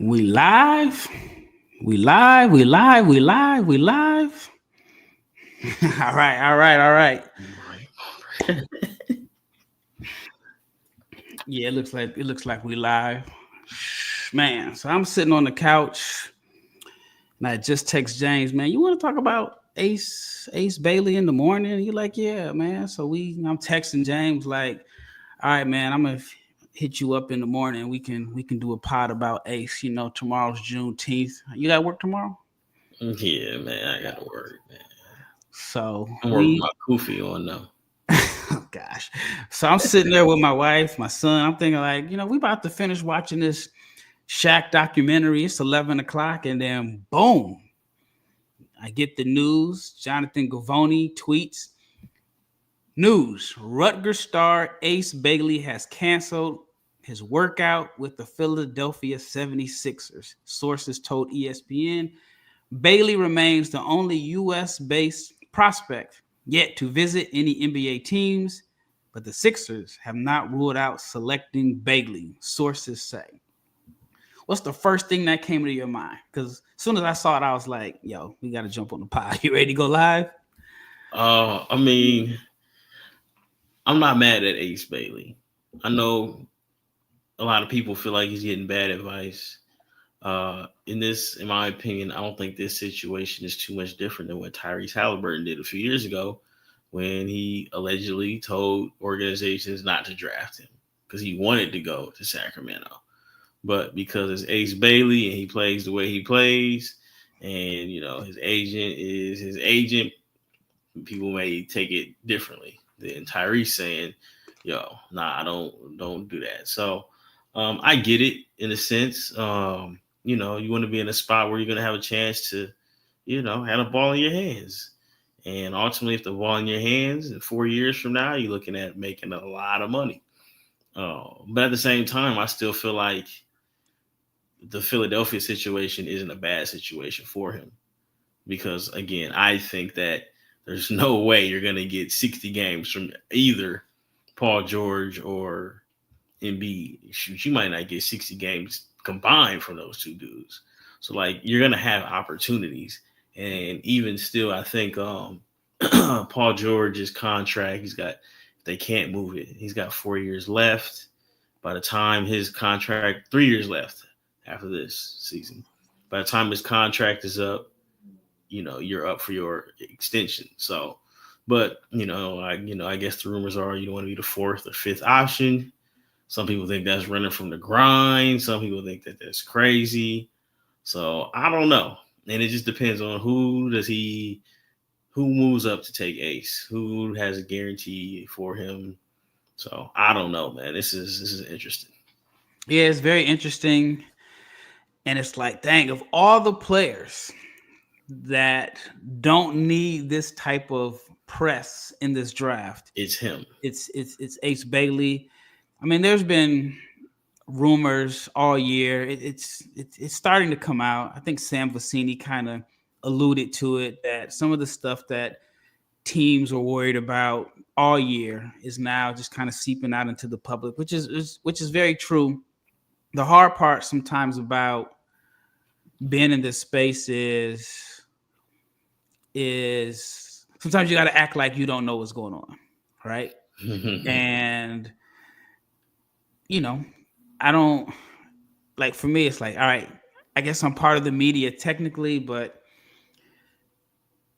We live. We live. We live. We live. We live. All right. All right. All right. Yeah, it looks like we live. Man, so I'm sitting on the couch and I just text James, man, you want to talk about Ace Bailey in the morning? He like, yeah, man. So I'm texting James like, all right, man, I'm gonna hit you up in the morning. We can do a pod about Ace. Tomorrow's Juneteenth. You got work tomorrow? Yeah, man, I gotta work, man. So I'm working we my kufi on though. oh gosh. So I'm sitting there with my wife, my son. I'm thinking like, we about to finish watching this Shaq documentary. It's 11 o'clock, and then boom, I get the news. Jonathan Gavoni tweets news: Rutgers star Ace Bailey has canceled his workout with the Philadelphia 76ers. Sources told ESPN Bailey remains the only U.S. based prospect yet to visit any NBA teams, but the Sixers have not ruled out selecting Bailey, sources say. What's the first thing that came to your mind? Because as soon as I saw it, I was like, yo, we got to jump on the pod. You ready to go live? I mean, I'm not mad at Ace Bailey. I know a lot of people feel like he's getting bad advice. In my opinion, I don't think this situation is too much different than what Tyrese Halliburton did a few years ago when he allegedly told organizations not to draft him because he wanted to go to Sacramento. But because it's Ace Bailey and he plays the way he plays, and his agent is his agent, people may take it differently than Tyrese saying, "Yo, nah, I don't do that." So I get it in a sense. You want to be in a spot where you're going to have a chance to, have a ball in your hands. And ultimately, if the ball in your hands in 4 years from now, you're looking at making a lot of money. But at the same time, I still feel like the Philadelphia situation isn't a bad situation for him because, again, I think that there's no way you're going to get 60 games from either Paul George or Embiid. Shoot, you might not get 60 games combined from those two dudes. So, like, you're going to have opportunities. And even still, I think Paul George's contract, they can't move it. He's got 4 years left. By the time his contract, 3 years left after this season. By the time his contract is up, you're up for your extension. So, but I guess the rumors are you don't want to be the fourth or fifth option. Some people think that's running from the grind. Some people think that that's crazy. So I don't know, and it just depends on who moves up to take Ace, who has a guarantee for him. So I don't know, man. This is interesting. Yeah, it's very interesting. And it's like, dang, of all the players that don't need this type of press in this draft, It's him. it's Ace Bailey. I mean, there's been rumors all year. It's starting to come out. I think Sam Vecini kind of alluded to it that some of the stuff that teams were worried about all year is now just kind of seeping out into the public, which is very true. The hard part sometimes about being in this space is sometimes you got to act like you don't know what's going on, right? And you know, I don't like for me. It's like, all right, I guess I'm part of the media technically, but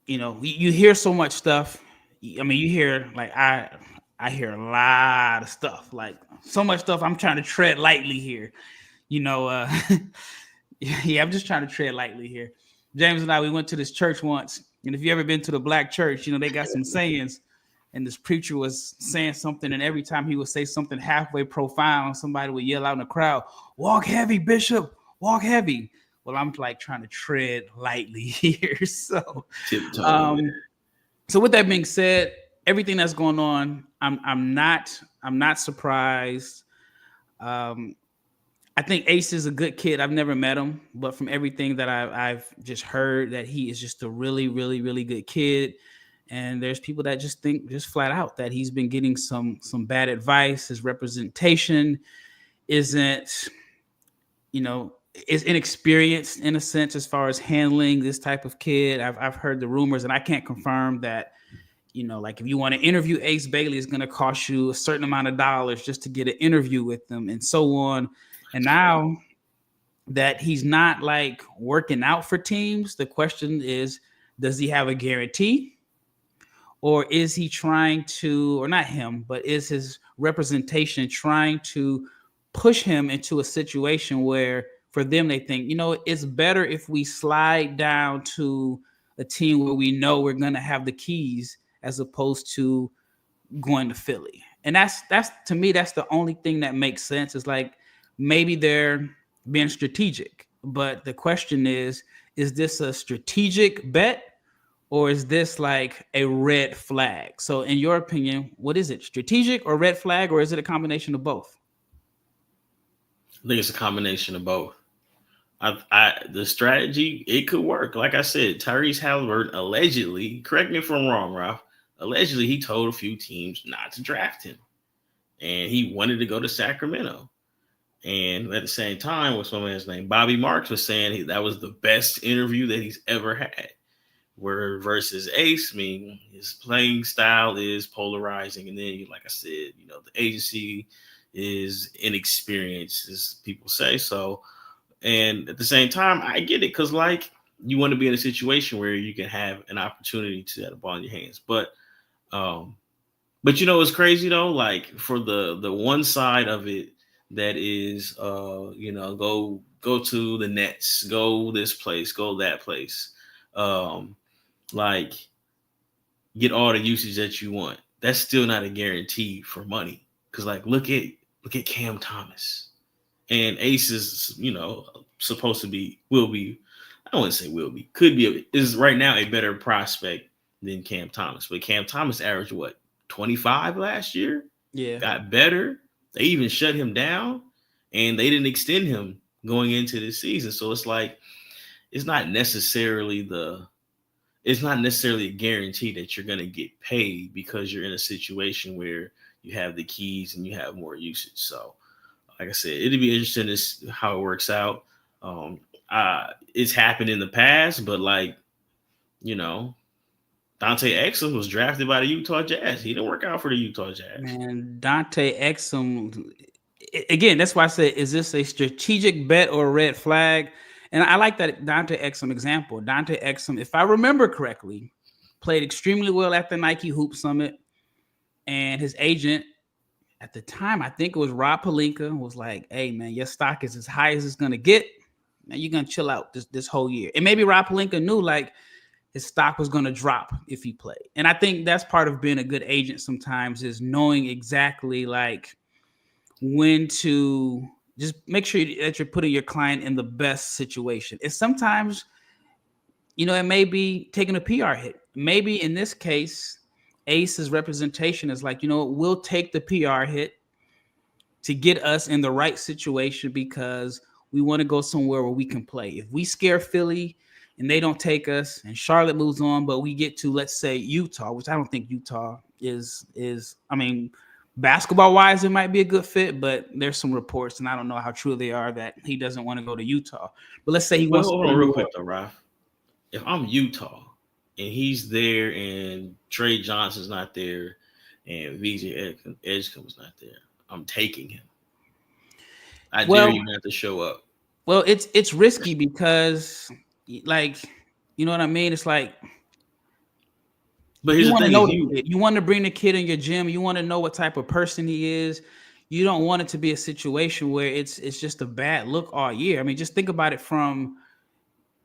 you hear so much stuff. I mean, you hear like I hear a lot of stuff, like so much stuff. I'm trying to tread lightly here, you know. Yeah, I'm just trying to tread lightly here. James and I, we went to this church once, and if you ever been to the black church, they got some sayings, and this preacher was saying something, and every time he would say something halfway profound, somebody would yell out in the crowd, "Walk heavy, Bishop, walk heavy." Well, I'm like trying to tread lightly here. So with that being said, everything that's going on, I'm not surprised. Um, I think Ace is a good kid. I've never met him, but from everything that I've just heard, that he is just a really, really, really good kid. And there's people that just think just flat out that he's been getting some bad advice. His representation isn't, is inexperienced in a sense as far as handling this type of kid. I've heard the rumors, and I can't confirm that. Like if you want to interview Ace Bailey, it's going to cost you a certain amount of dollars just to get an interview with them, and so on. And That's crazy. now that he's not like working out for teams, the question is, does he have a guarantee? Or is he trying to, or not him, but is his representation trying to push him into a situation where for them they think, it's better if we slide down to a team where we know we're going to have the keys as opposed to going to Philly. And that's to me, that's the only thing that makes sense. Is like maybe they're being strategic, but the question is this a strategic bet or is this like a red flag? So in your opinion, what is it? Strategic or red flag, or is it a combination of both? I think it's a combination of both. The strategy, it could work. Like I said, Tyrese Halliburton allegedly, correct me if I'm wrong, Ralph, allegedly he told a few teams not to draft him. And he wanted to go to Sacramento. And at the same time, what's my man's name? Bobby Marks was saying that was the best interview that he's ever had. Where versus Ace, I mean, his playing style is polarizing. And then, like I said, the agency is inexperienced, as people say. So, and at the same time, I get it because, like, you want to be in a situation where you can have an opportunity to have the ball in your hands. But it's crazy though. Like for the one side of it that is, go to the Nets, go this place, go that place, like get all the usage that you want. That's still not a guarantee for money. Because like look at Cam Thomas. And Ace is, supposed to will be, I wouldn't say will be, could be, is right now a better prospect than Cam Thomas. But Cam Thomas averaged what, 25 last year? Yeah. Got better. They even shut him down and they didn't extend him going into this season. So it's like, it's not necessarily a guarantee that you're going to get paid because you're in a situation where you have the keys and you have more usage. So, like I said, it'd be interesting to see how it works out. It's happened in the past, but like, Dante Exum was drafted by the Utah Jazz. He didn't work out for the Utah Jazz. Man, Dante Exum, again, that's why I said, is this a strategic bet or a red flag? And I like that Dante Exum example. Dante Exum, if I remember correctly, played extremely well at the Nike Hoop Summit. And his agent at the time, I think it was Rob Pelinka, was like, hey, man, your stock is as high as it's going to get. Now you're going to chill out this whole year. And maybe Rob Pelinka knew like his stock was going to drop if he played. And I think that's part of being a good agent sometimes, is knowing exactly like when to just make sure that you're putting your client in the best situation. It's sometimes, it may be taking a PR hit. Maybe in this case, Ace's representation is like, we'll take the PR hit to get us in the right situation because we want to go somewhere where we can play. If we scare Philly and they don't take us and Charlotte moves on, but we get to, let's say, Utah, which I don't think Utah is, I mean, basketball wise, it might be a good fit, but there's some reports, and I don't know how true they are, that he doesn't want to go to Utah. But let's say he wants to go real quick though, Ralph. If I'm Utah and he's there and Trey Johnson's not there and VJ Edgecombe's not there, I'm taking him. I dare you not to show up. Well, it's risky because, like, you know what I mean? It's like, but here's you want to know the kid. You want to bring the kid in your gym. You want to know what type of person he is. You don't want it to be a situation where it's just a bad look all year. I mean, just think about it from,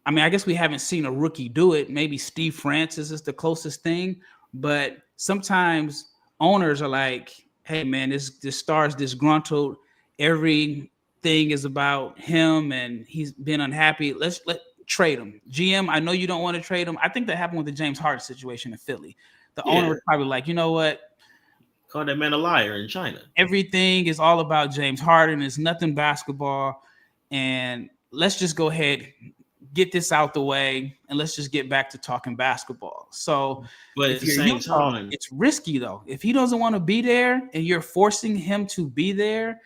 I guess we haven't seen a rookie do it. Maybe Steve Francis is the closest thing, but sometimes owners are like, hey man, this star's disgruntled. Everything is about him and he's been unhappy. Let trade him. GM, I know you don't want to trade him. I think that happened with the James Harden situation in Philly. The owner was probably like, you know what? Call that man a liar in China. Everything is all about James Harden. It's nothing basketball. And let's just go ahead, get this out the way, and let's just get back to talking basketball. So, but at the same time, it's risky though. If he doesn't want to be there and you're forcing him to be there,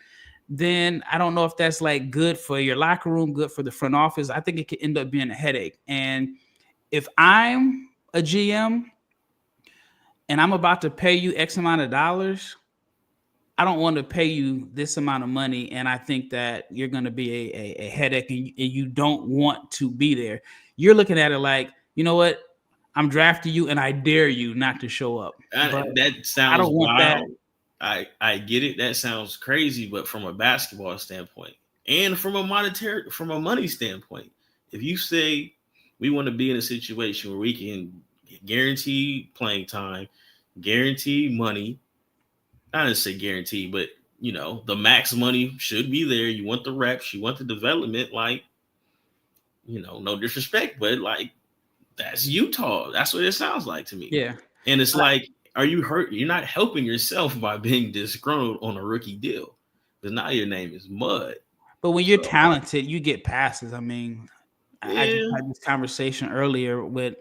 then I don't know if that's like good for your locker room, good for the front office. I think it could end up being a headache. And if I'm a GM and I'm about to pay you X amount of dollars, I don't want to pay you this amount of money. And I think that you're going to be a headache, and you don't want to be there. You're looking at it like, you know what? I'm drafting you and I dare you not to show up. But That I sounds don't want that. wild. I get it. That sounds crazy, but from a basketball standpoint and from a money standpoint, if you say we want to be in a situation where we can guarantee playing time, guarantee money, I didn't say guarantee, but the max money should be there. You want the reps, you want the development, like, no disrespect, but like that's Utah. That's what it sounds like to me. Yeah. And it's like, are you hurt? You're not helping yourself by being disgruntled on a rookie deal. Because now your name is Mud. But when you're talented, you get passes. I mean, I just had this conversation earlier with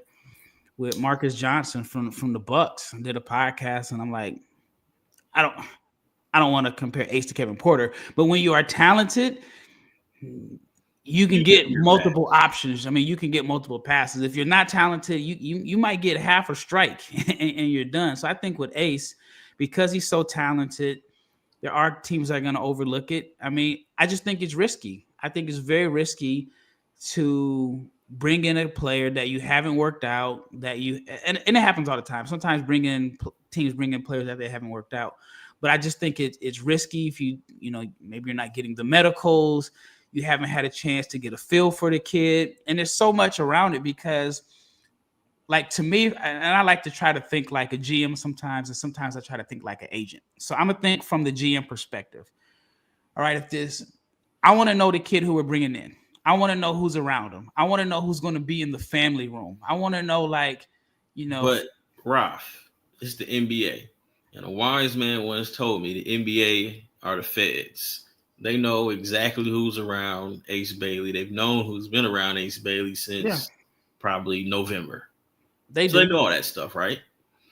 Marcus Johnson from the Bucks. I did a podcast, and I'm like, I don't want to compare Ace to Kevin Porter, but when you are talented, you can get multiple options. I mean, you can get multiple passes. If you're not talented, you might get half a strike and you're done. So I think with Ace, because he's so talented, there are teams that are going to overlook it. I mean, I just think it's risky. I think it's very risky to bring in a player that you haven't worked out, and it happens all the time. Sometimes teams bring in players that they haven't worked out. But I just think it's risky if maybe you're not getting the medicals, you haven't had a chance to get a feel for the kid. And there's so much around it because, like, to me, and I like to try to think like a GM sometimes, and sometimes I try to think like an agent. So I'm going to think from the GM perspective. All right, I want to know the kid who we're bringing in. I want to know who's around him. I want to know who's going to be in the family room. I want to know, But, Ralph, it's the NBA. And a wise man once told me the NBA are the feds. They know exactly who's around Ace Bailey. They've known who's been around Ace Bailey since probably November. They know all that stuff, right?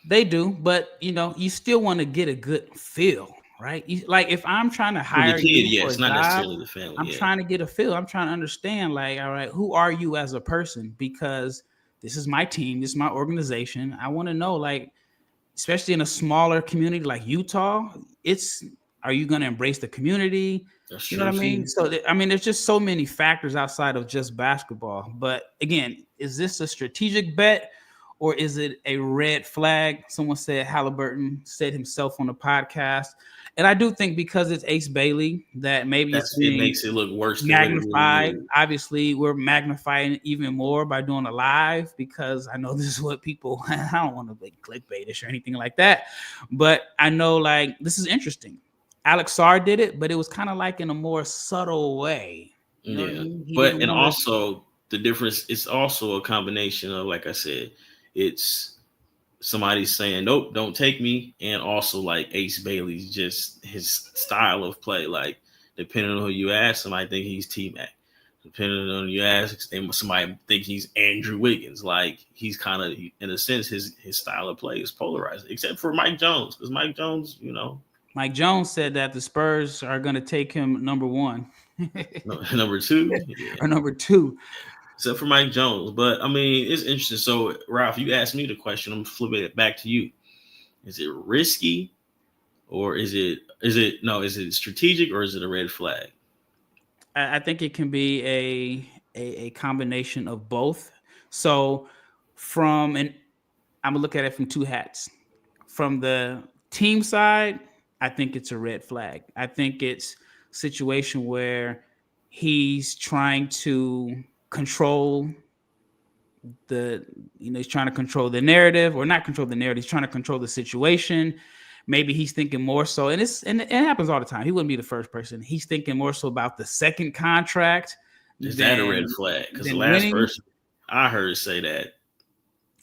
They do, but you still want to get a good feel, right? Like if I'm trying to hire the kid, you for it's a not job, necessarily the family. I'm trying to get a feel. I'm trying to understand, like, all right, who are you as a person? Because this is my team, this is my organization. I want to know, like, especially in a smaller community like Utah, are you going to embrace the community? That's you know what I mean? So, there's just so many factors outside of just basketball. But again, is this a strategic bet or is it a red flag? Someone said Halliburton said himself on the podcast. And I do think because it's Ace Bailey that maybe it makes it look worse. Magnified. Obviously, we're magnifying it even more by doing a live because I know this is what people. I don't want to be clickbaitish or anything like that, but I know like this is interesting. Alex Sarr did it, but it was kind of like in a more subtle way. You know what I mean? And also the difference. It's also a combination of, like I said, it's somebody saying, nope, don't take me. And also like Ace Bailey's just his style of play. Like depending on who you ask, somebody think he's T-Mac. Depending on who you ask, somebody think he's Andrew Wiggins. Like he's kind of, in a sense, his style of play is polarizing, except for Mike Jones. Because Mike Jones, Mike Jones said that the Spurs are going to take him number one. Number two? Or number two. Except for Mike Jones. But, I mean, it's interesting. So, Ralph, you asked me the question. I'm flipping it back to you. Is it risky or is it strategic or is it a red flag? I think it can be a combination of both. So, I'm going to look at it from two hats. From the team side, I think it's a red flag. I think it's a situation where he's trying to control he's trying to control the narrative, or not control the narrative. He's trying to control the situation. Maybe he's thinking more so, and it happens all the time. He wouldn't be the first person. He's thinking more so about the second contract. Is that a red flag? Because the last person I heard say that.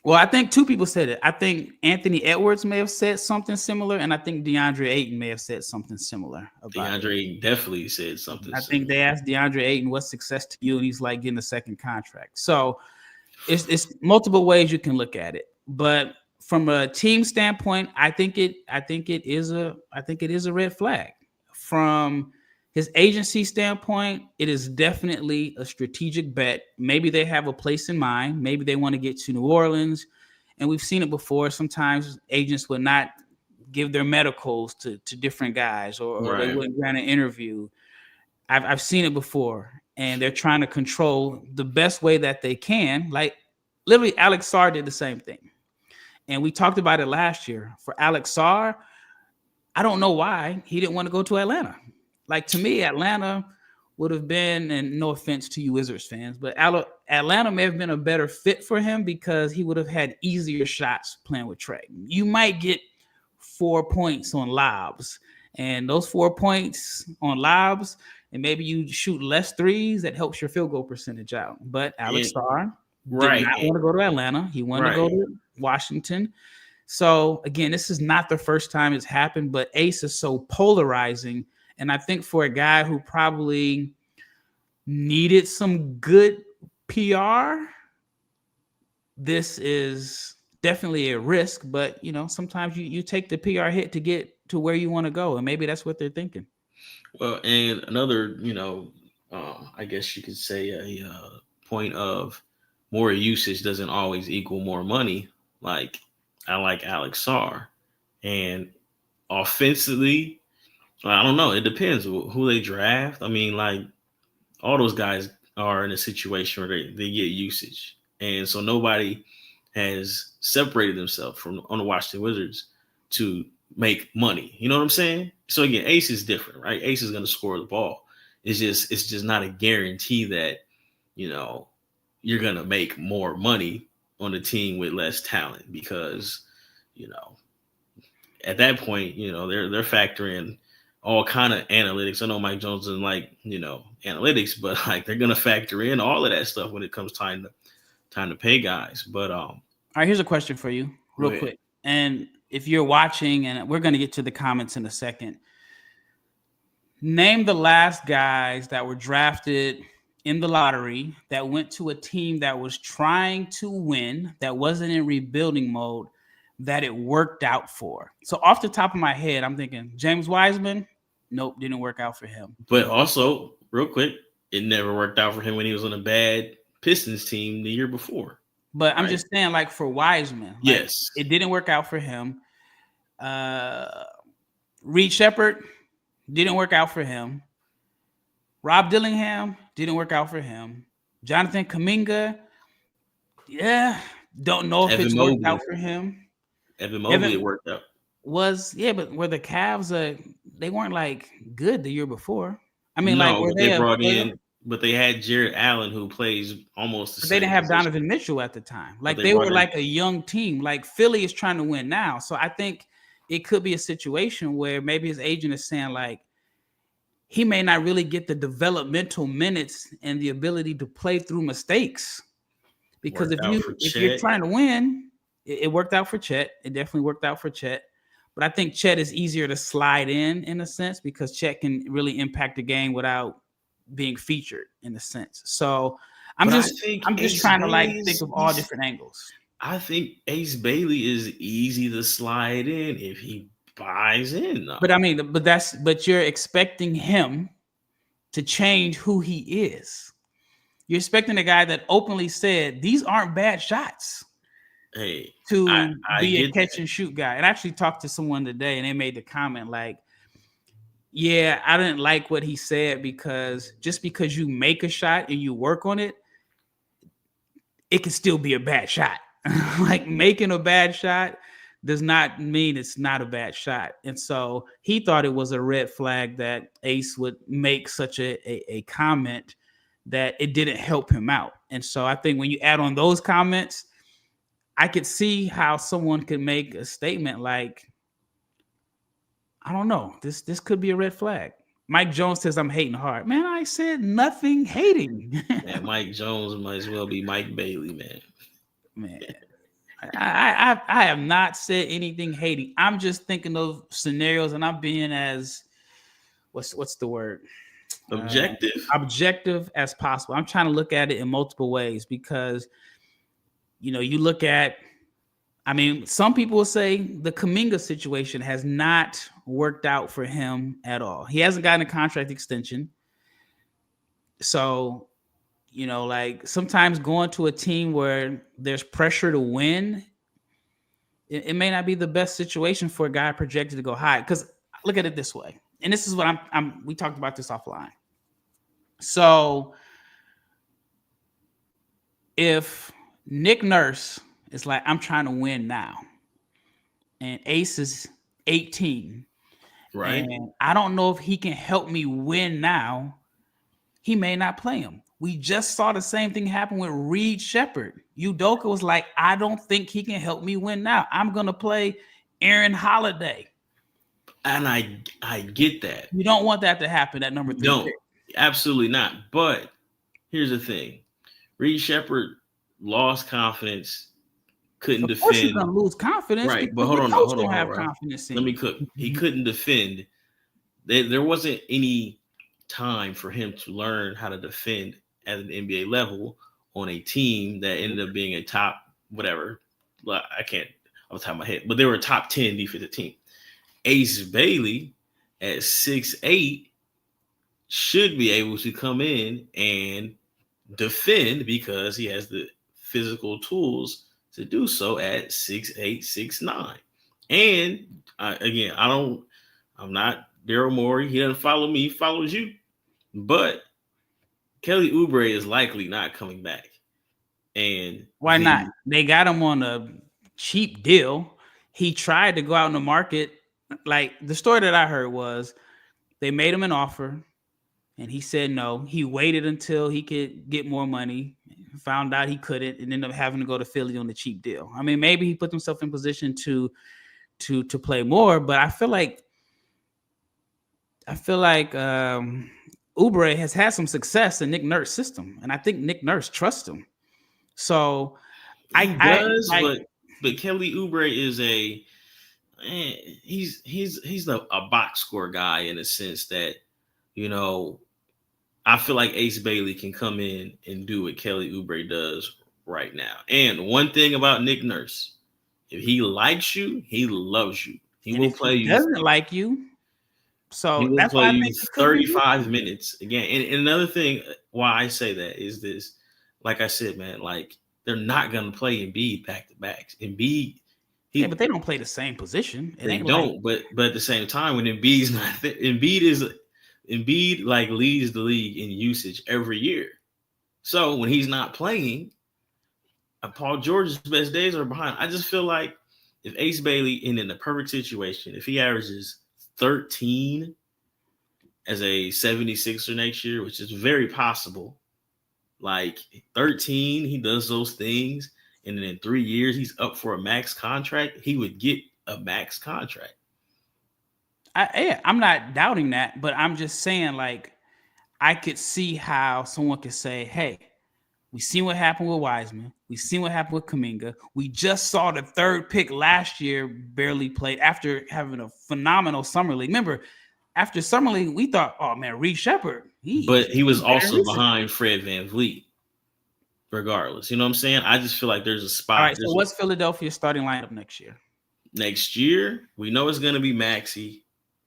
Well, I think two people said it. I think Anthony Edwards may have said something similar, and I think DeAndre Ayton may have said something similar. DeAndre Ayton definitely said something I think they asked DeAndre Ayton, what's success to you? And he's like, getting a second contract. So it's multiple ways you can look at it. But from a team standpoint, I think it is a red flag. From his agency standpoint, it is definitely a strategic bet. Maybe they have a place in mind. Maybe they want to get to New Orleans. And we've seen it before. Sometimes agents would not give their medicals to different guys, or they Right. wouldn't grant an interview. I've seen it before. And they're trying to control the best way that they can. Like literally, Alex Sarr did the same thing. And we talked about it last year. For Alex Sarr, I don't know why he didn't want to go to Atlanta. Like to me, Atlanta would have been, and no offense to you Wizards fans, but Atlanta may have been a better fit for him because he would have had easier shots playing with Trey. You might get 4 points on lobs, and those 4 points on lobs, and maybe you shoot less threes, that helps your field goal percentage out. But Alex Sarr did Right. not want to go to Atlanta. He wanted to go Right. to Washington. So again, this is not the first time it's happened, but Ace is so polarizing. And I think for a guy who probably needed some good PR, this is definitely a risk. But you know, sometimes you take the PR hit to get to where you want to go, and maybe that's what they're thinking. Well, and another, I guess you could say a point of more usage doesn't always equal more money. Like I like Alex Sarr, and offensively, I don't know. It depends who they draft. I mean, like all those guys are in a situation where they get usage, and so nobody has separated themselves from on the Washington Wizards to make money. You know what I'm saying? So again, Ace is different, right? Ace is going to score the ball. It's just not a guarantee that you're going to make more money on a team with less talent because at that point they're factoring all kind of analytics. I know Mike Jones doesn't like analytics, but like they're going to factor in all of that stuff when it comes time to pay guys. But all right, here's a question for you, real quick. And if you're watching, and we're going to get to the comments in a second, name the last guys that were drafted in the lottery that went to a team that was trying to win, that wasn't in rebuilding mode, that it worked out for. So off the top of my head, I'm thinking James Wiseman. Nope, didn't work out for him. But also, real quick, it never worked out for him when he was on a bad Pistons team the year before. But I'm just saying, like for Wiseman, like, yes, it didn't work out for him. Reed Shepherd didn't work out for him. Rob Dillingham didn't work out for him. Jonathan Kuminga, don't know if it's worked out for him. Evan Mobley worked out. But were the Cavs they weren't like good the year before? I mean, no, like were they brought in, but they had Jared Allen who plays almost the same. They didn't have Donovan Mitchell at the time. Like they were like a young team. Like Philly is trying to win now. So I think it could be a situation where maybe his agent is saying like he may not really get the developmental minutes and the ability to play through mistakes. Because if you're trying to win, it worked out for Chet. It definitely worked out for Chet. But I think Chet is easier to slide in a sense because Chet can really impact the game without being featured in a sense. So I'm just trying to like think of all different angles. I think Ace Bailey is easy to slide in if he buys in. Though. But I mean, but you're expecting him to change who he is. You're expecting a guy that openly said these aren't bad shots. Hey, to be a catch and shoot guy. And I actually talked to someone today and they made the comment like, yeah, I didn't like what he said because just because you make a shot and you work on it, it can still be a bad shot. Like making a bad shot does not mean it's not a bad shot. And so he thought it was a red flag that Ace would make such a comment that it didn't help him out. And so I think when you add on those comments, I could see how someone could make a statement like, I don't know, this could be a red flag. Mike Jones says I'm hating hard. Man, I said nothing hating. Man, Mike Jones might as well be Mike Bailey, man. Man, I have not said anything hating. I'm just thinking of scenarios and I'm being as, what's the word? Objective as possible. I'm trying to look at it in multiple ways because you look at I mean, some people will say the Kuminga situation has not worked out for him at all. He hasn't gotten a contract extension. So, like sometimes going to a team where there's pressure to win, it may not be the best situation for a guy projected to go high. Because look at it this way, and this is what we talked about this offline. So if Nick Nurse is like, I'm trying to win now, and Ace is 18, right? and I don't know if he can help me win now, he may not play him. We just saw the same thing happen with Reed Shepard. Udoka was like, I don't think he can help me win now. I'm going to play Aaron Holiday. And I get that. You don't want that to happen at number 3 Don't. pick. Absolutely not. But here's the thing. Reed Shepard lost confidence, couldn't Of course, he's defend. going to lose confidence. Right, but Hold on, hold on, have Ralph. confidence in Let me you. cook. He couldn't defend. There wasn't any time for him to learn how to defend at an NBA level on a team that ended up being a top whatever. I can't off the top of my head, but they were a top 10 defensive team. Ace Bailey at 6'8" should be able to come in and defend because he has the physical tools to do so at 6'8", 6'9". And I'm not Daryl Morey. He doesn't follow me, he follows you. But Kelly Oubre is likely not coming back. And why not? They got him on a cheap deal. He tried to go out in the market. Like the story that I heard was they made him an offer and he said no. He waited until he could get more money, found out he couldn't, and ended up having to go to Philly on the cheap deal. I mean, maybe he put himself in position to play more, but I feel like Oubre has had some success in Nick Nurse's system, and I think Nick Nurse trusts him. So he does, but Kelly Oubre is he's a box score guy in a sense that, I feel like Ace Bailey can come in and do what Kelly Oubre does right now. And one thing about Nick Nurse, if he likes you, he loves you. He will play you. Doesn't like you. So that's why I think 35 minutes again. And another thing why I say that is this, like I said, man, like they're not going to play Embiid back to backs. Embiid, but they don't play the same position. They don't. But at the same time, when Embiid's not there, Embiid like leads the league in usage every year. So when he's not playing, Paul George's best days are behind. I just feel like if Ace Bailey in the perfect situation, if he averages 13 as a 76er next year, which is very possible, like 13, he does those things, and then in 3 years he's up for a max contract, he would get a max contract. I'm not doubting that, but I'm just saying, like, I could see how someone could say, hey, we seen what happened with Wiseman. We seen what happened with Kuminga. We just saw the 3rd pick last year barely played after having a phenomenal summer league. Remember, after summer league, we thought, oh man, Reed Shepard. But he was also behind Fred VanVleet. Regardless, you know what I'm saying? I just feel like there's a spot. All right, so what's Philadelphia's starting lineup next year? Next year, we know it's going to be Maxey.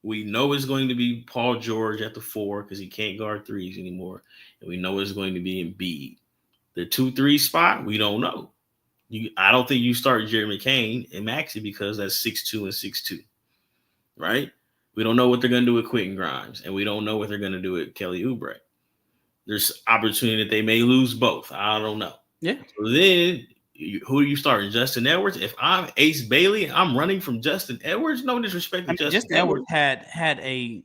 We know it's going to be Paul George at the 4 because he can't guard threes anymore. And we know it's going to be Embiid. The 2-3 spot, we don't know. I don't think you start Jeremy Kane and Maxey because that's 6'2" and 6'2", right? We don't know what they're going to do with Quentin Grimes, and we don't know what they're going to do with Kelly Oubre. There's opportunity that they may lose both. I don't know. Yeah. So then, who are you starting? Justin Edwards? If I'm Ace Bailey, I'm running from Justin Edwards. No disrespect to Justin Edwards. Had a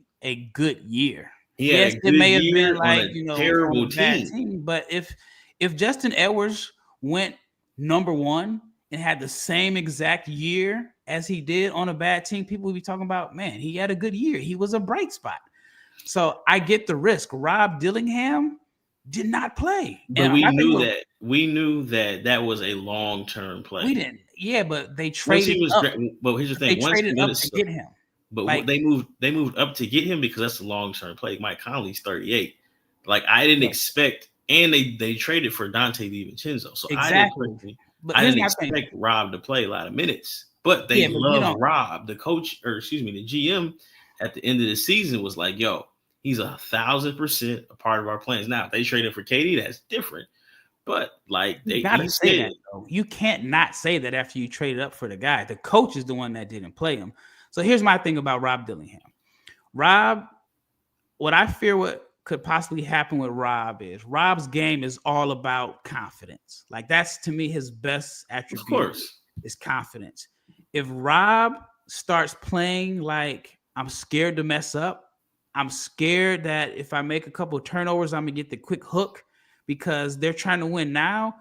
good year. Yes, it may have been like terrible team. But if Justin Edwards went number 1 and had the same exact year as he did on a bad team, people would be talking about, man, he had a good year. He was a bright spot. So I get the risk. Rob Dillingham did not play. But we knew that was a long-term play. We didn't. Yeah, but they traded up. But here's the thing. They traded up to get him. But they moved up to get him because that's a long-term play. Mike Conley's 38. Like I didn't expect, and they traded for Dante DiVincenzo. So exactly. But I here's didn't my thing. expect Rob to play a lot of minutes, but Yeah, they but you love don't. Rob. The coach, or excuse me, the GM at the end of the season was like, "Yo, he's 1,000% a part of our plans." Now, if they traded for KD, that's different. But like You he gotta say said, that though. You can't not say that after you traded up for the guy. The coach is the one that didn't play him. So here's my thing about Rob Dillingham. Rob, what I fear what could possibly happen with Rob is Rob's game is all about confidence. Like that's to me his best of attribute course, is confidence. If Rob starts playing like I'm scared to mess up, I'm scared that if I make a couple of turnovers, I'm gonna get the quick hook because they're trying to win now,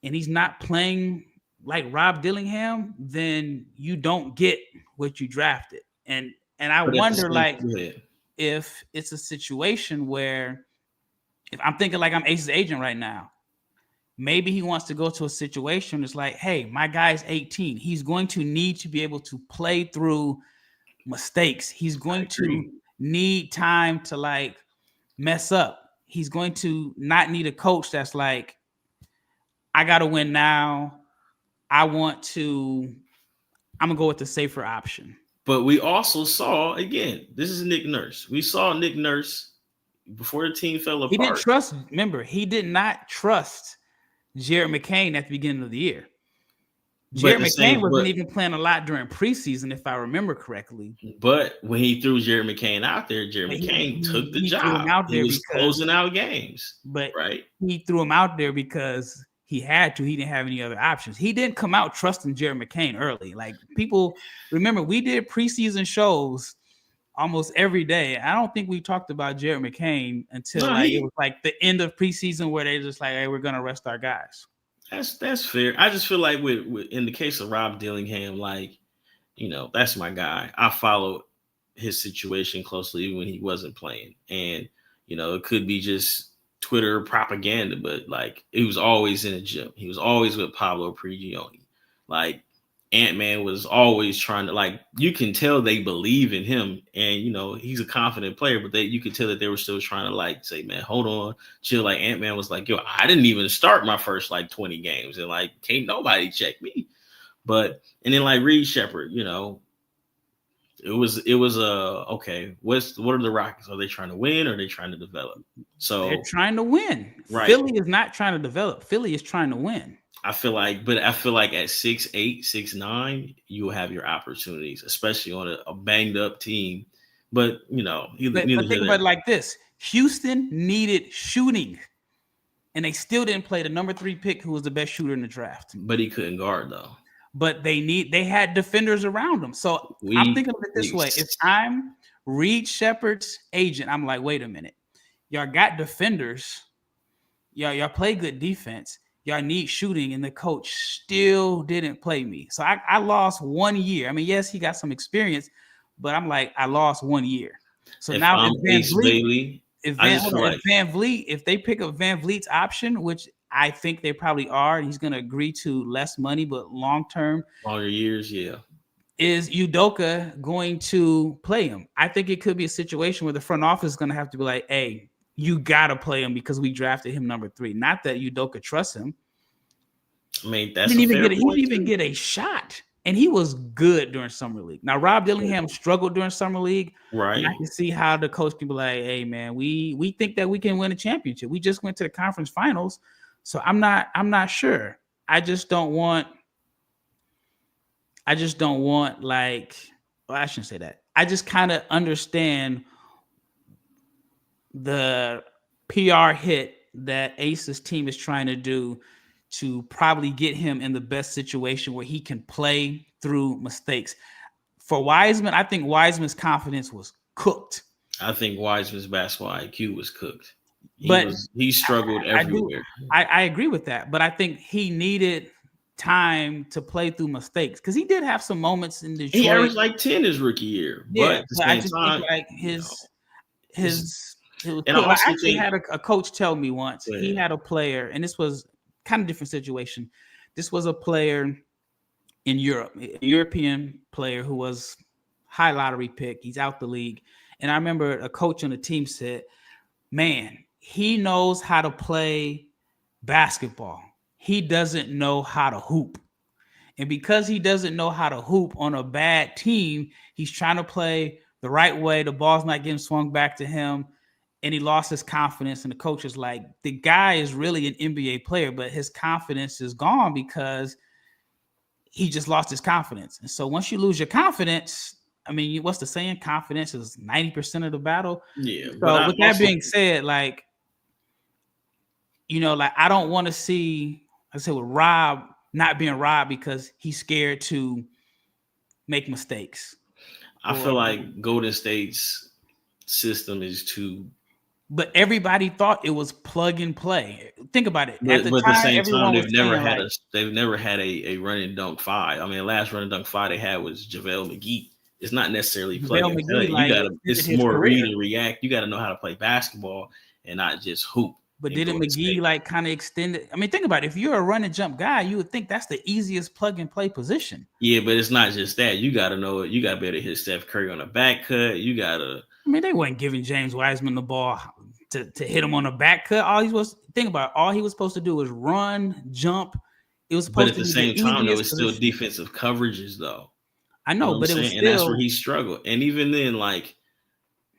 and he's not playing like Rob Dillingham, then you don't get what you drafted. And I but at the wonder same, like go ahead. if it's a situation where if I'm thinking like I'm Ace's agent right now, maybe he wants to go to a situation that's like, hey, my guy's 18. He's going to need to be able to play through mistakes. He's going to need time to like mess up. He's going to not need a coach that's like, I got to win now. I'm going to go with the safer option. But we also saw again, this is Nick Nurse. We saw Nick Nurse before the team fell He didn't apart. trust, remember, he did not trust Jared McCain at the beginning of the year. Jared McCain wasn't even playing a lot during preseason, if I remember correctly. But when he threw Jared McCain out there, Jared But McCain took the he threw him job. out He there was because, closing out games, but right? he threw him out there because he had to. He didn't have any other options. He didn't come out trusting Jared McCain early. Like people remember, we did preseason shows almost every day. I don't think we talked about Jared McCain until No, it was like the end of preseason where they just like, hey, we're gonna rest our guys. that's fair. I just feel like with in the case of Rob Dillingham, like that's my guy. I followed his situation closely even when he wasn't playing, and it could be just Twitter propaganda, but like he was always in a gym. He was always with Pablo Prigioni. Like Ant-Man was always trying to, like, you can tell they believe in him, and he's a confident player, but you could tell that they were still trying to like say, man, hold on, chill. Like Ant-Man was like, yo, I didn't even start my first like 20 games, and like can't nobody check me. But and then like Reed Shepherd, it was okay. What are the Rockets? Are they trying to win or are they trying to develop? So they're trying to win. Right. Philly is not trying to develop. Philly is trying to win. I feel like at 6'8", 6'9", you will have your opportunities, especially on a banged up team. But but think about it like this: Houston needed shooting, and they still didn't play the number 3 pick, who was the best shooter in the draft. But he couldn't guard though. But they had defenders around them. So I'm thinking of it this way: if I'm Reed Shepherd's agent, I'm like, wait a minute, y'all got defenders, y'all play good defense. Y'all need shooting, and the coach still didn't play me. So I lost 1 year. I mean, yes, he got some experience, but I'm like, I lost 1 year. So if now I'm Ace Bailey, if Van Vliet, if they pick up Van Vliet's option, which I think they probably are, he's going to agree to less money, but longer years, yeah. Is Udoka going to play him? I think it could be a situation where the front office is going to have to be like, hey, you got to play him because we drafted him number 3. Not that Udoka trusts him. I mean, that's he didn't even get a shot, and he was good during Summer League. Now, Rob Dillingham struggled during Summer League. Right. And I can see how the coach can be like, hey, man, we think that we can win a championship. We just went to the conference finals. So I'm not sure. I just don't want like, well, I shouldn't say that. I just kind of understand the PR hit that Ace's team is trying to do to probably get him in the best situation where he can play through mistakes. For Wiseman, I think Wiseman's confidence was cooked. I think Wiseman's basketball IQ was cooked. He struggled everywhere. I agree with that, but I think he needed time to play through mistakes because he did have some moments in Detroit. He averaged like 10 his rookie year, yeah, but I just think like his it was and cool. I actually had a coach tell me once he had a player, and this was kind of different situation. This was a player in Europe, a European player who was high lottery pick. He's out the league, and I remember a coach on the team said, "Man, he knows how to play basketball. he doesn't know how to hoop. And because he doesn't know how to hoop on a bad team, he's trying to play the right way. The ball's not getting swung back to him. And he lost his confidence. And the coach is like, the guy is really an NBA player, but his confidence is gone because he just lost his confidence. And so once you lose your confidence, I mean, what's the saying? Confidence is 90% of the battle. Yeah, but So I with that also being said, like, like I don't want to see, I said with Rob not being Rob because he's scared to make mistakes. I feel like Golden State's system is too. But everybody thought it was plug and play. Think about it. At But the at the time, same time, everyone was saying like, they've never had a run and dunk five. I mean, the last run and dunk five they had was JaVale McGee. It's not necessarily plug JaVale and play. McGee like It's his more read career. and react. You got to know how to play basketball and not just hoop. But didn't McGee like kind of extend it? I mean, think about it. If you're a run and jump guy, you would think that's the easiest plug and play position. Yeah, but it's not just that. You got to know it. You got to be able to hit Steph Curry on a back cut. You got to. I mean, they weren't giving James Wiseman the ball to hit him on a back cut. All he was all he was supposed to do was run, jump. It was supposed but at to the be same the time, there easiest was still position. defensive coverages, though. I know, but it was still, and that's where he struggled. And even then, like,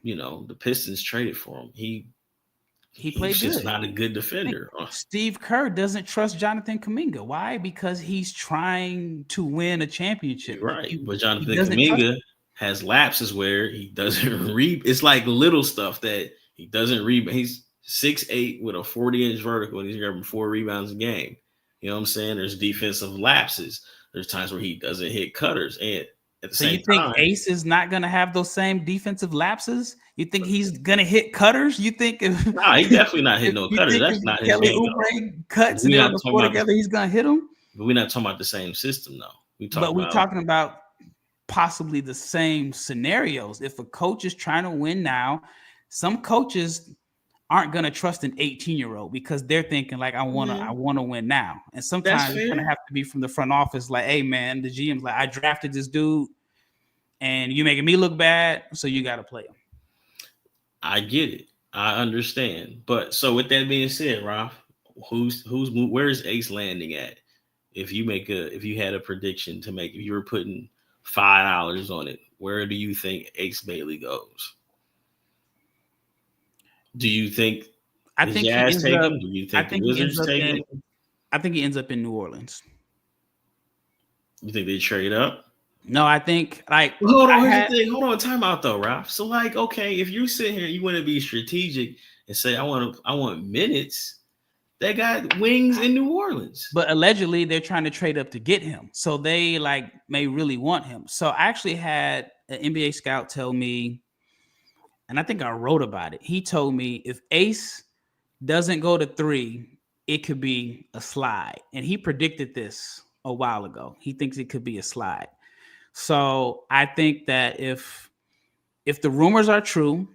the Pistons traded for him. He played just good. not a good defender. Steve Kerr doesn't trust Jonathan Kuminga. Why? Because he's trying to win a championship. Right. But Jonathan Kuminga has lapses where he doesn't read. It's like little stuff that he doesn't read. He's 6'8" with a 40-inch vertical, and he's grabbing 4 rebounds a game. You know what I'm saying? There's defensive lapses. There's times where he doesn't hit cutters. And at the same time, Ace is not going to have those same defensive lapses? You think he's going to hit cutters? You think he's definitely not hitting no cutters. That's not his Kelly game. Oubre cuts and on the floor together, he's going to hit them? But we're not talking about the same system, though. We're talking about possibly the same scenarios. If a coach is trying to win now, some coaches aren't going to trust an 18-year-old because they're thinking like, I want to win now. And sometimes it's going to have to be from the front office. Like, hey man, the GM's like, I drafted this dude and you're making me look bad. So you got to play him. I get it. I understand. But so with that being said, Ralph, where's Ace landing at? If you had a prediction to make, if you were putting $5 on it, where do you think Ace Bailey goes? Do you think the Jazz take him? Do you think the Wizards take him? I think he ends up in New Orleans. You think they trade up? No, I think like hold on, time out though, Ralph. So like, okay, if you sit here, you want to be strategic and say, I want minutes. They got wings in New Orleans. But allegedly they're trying to trade up to get him. So they like may really want him. So I actually had an NBA scout tell me, and I think I wrote about it. He told me if Ace doesn't go to 3, it could be a slide. And he predicted this a while ago. He thinks it could be a slide. So I think that if the rumors are true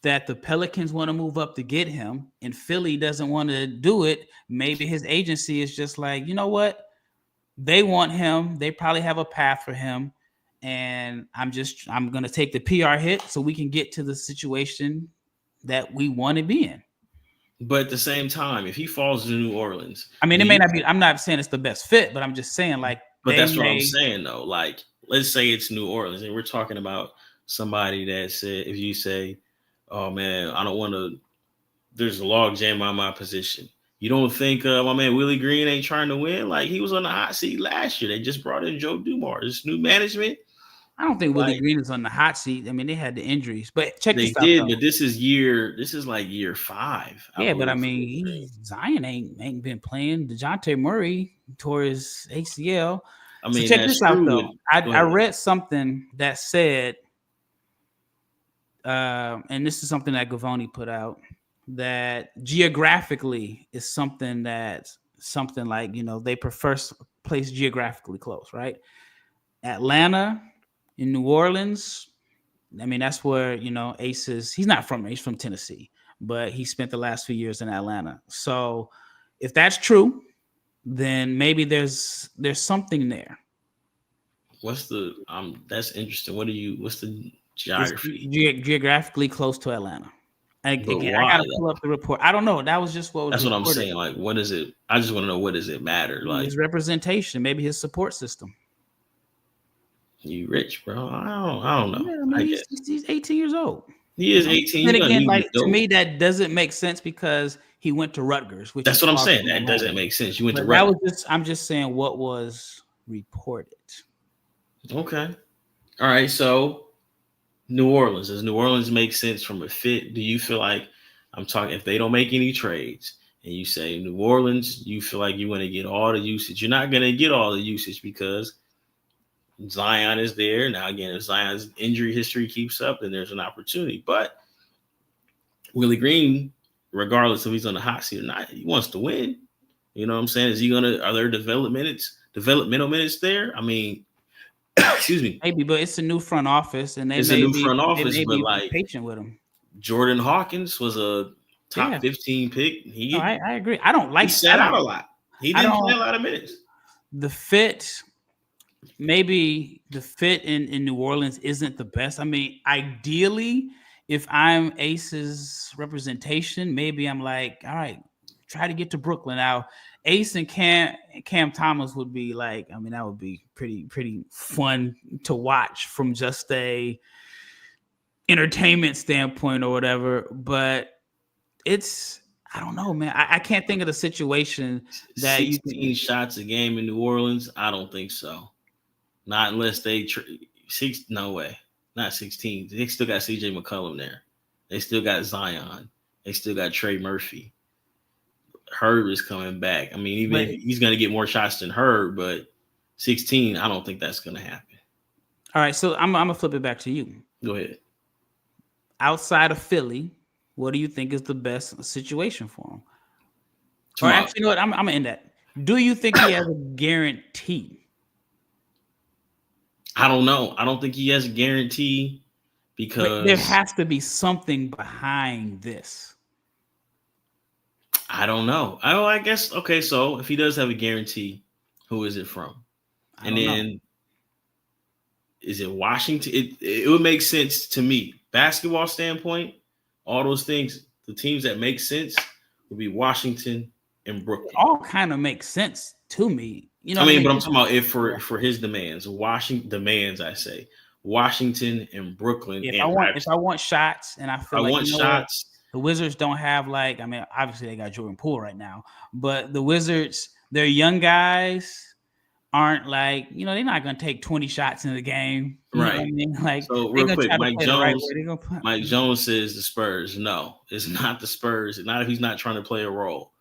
that the Pelicans want to move up to get him and Philly doesn't want to do it, maybe his agency is just like, you know what? They want him. They probably have a path for him. And I'm going to take the PR hit so we can get to the situation that we want to be in. But at the same time, if he falls to New Orleans, I mean, it may not be, I'm not saying it's the best fit, but I'm just saying like, but that's what I'm saying though. Like, let's say it's New Orleans and we're talking about somebody that said, if you say, oh man, I don't want to, there's a log jam on my position. You don't think my man Willie Green ain't trying to win? Like he was on the hot seat last year. They just brought in Joe Dumars. This new management. I don't think Willie Green is on the hot seat. I mean, they had the injuries, but check this out. They did, but this is like year 5. Yeah, but I mean, Zion ain't been playing. DeJounte Murray tore his ACL. I mean, so check this out though. I read something that said, and this is something that Gavoni put out, that geographically is something like, they prefer place geographically close, right? Atlanta, in New Orleans, I mean, that's where, Ace is. He's from Tennessee, but he spent the last few years in Atlanta. So if that's true, then maybe there's something there. What's the, that's interesting. What's the geography? Geographically close to Atlanta. But Again, I why gotta pull though? up the report. I don't know. That was just what was That's what I'm reported. saying. Like, what is it? I just want to know, what does it matter? Like, His representation, maybe his support system. you rich, bro? I don't know. Yeah, I mean, I guess he's 18 years old. he is 18. Then He's gonna again, need an like to adult. me, that doesn't make sense because he went to Rutgers, which That's is what I'm far saying. from That Atlanta. doesn't make sense. You went to But that Rutgers. was just I'm just saying what was reported. Okay. All right. So New Orleans. Does New Orleans make sense from a fit? Do you feel like, I'm talking, if they don't make any trades and you say New Orleans, you feel like you want to get all the usage? You're not going to get all the usage because Zion is there. Now, again, if Zion's injury history keeps up, then there's an opportunity. But Willie Green, regardless if he's on the hot seat or not, he wants to win. You know what I'm saying? Are there developmental minutes there? I mean, excuse me. Maybe, but it's a new front office, and It's a new front they office, may but be like, patient with him. Jordan Hawkins was a top Yeah, 15 pick. no, I agree. He sat out a lot. He I didn't play don't a lot of minutes. the fit. Maybe the fit in New Orleans isn't the best. I mean, ideally, if I'm Ace's representation, maybe I'm like, all right, try to get to Brooklyn. Now, Ace and Cam Thomas would be like, I mean, that would be pretty fun to watch from just a entertainment standpoint or whatever. But it's I don't know, man. I can't think of the situation that you 16 shots a game in New Orleans? I don't think so. Not unless they no way. Not 16. They still got CJ McCollum there. They still got Zion. They still got Trey Murphy. Herb is coming back. I mean, even if he's going to get more shots than Herb, but 16, I don't think that's going to happen. All right, so I'm gonna flip it back to you. Go ahead. Outside of Philly, what do you think is the best situation for him? Tomorrow. Or actually, you know what? I'm gonna end that. Do you think he has a guarantee? I don't know. I don't think he has a guarantee because there has to be something behind this. I don't know. I guess, okay, so if he does have a guarantee, who is it from? And then is it Washington? It would make sense to me. Basketball standpoint, all those things, the teams that make sense would be Washington and Brooklyn. It all kind of makes sense to me. You know, I mean, but I'm talking about if for his demands, I say Washington and Brooklyn. If I want shots, and I feel like shots. The Wizards don't have like, I mean, obviously they got Jordan Poole right now, but the Wizards, their young guys aren't like, they're not going to take 20 shots in the game. You know what I mean? Like, so real quick, Mike Jones says the Spurs. No, it's not the Spurs. Not if he's not trying to play a role.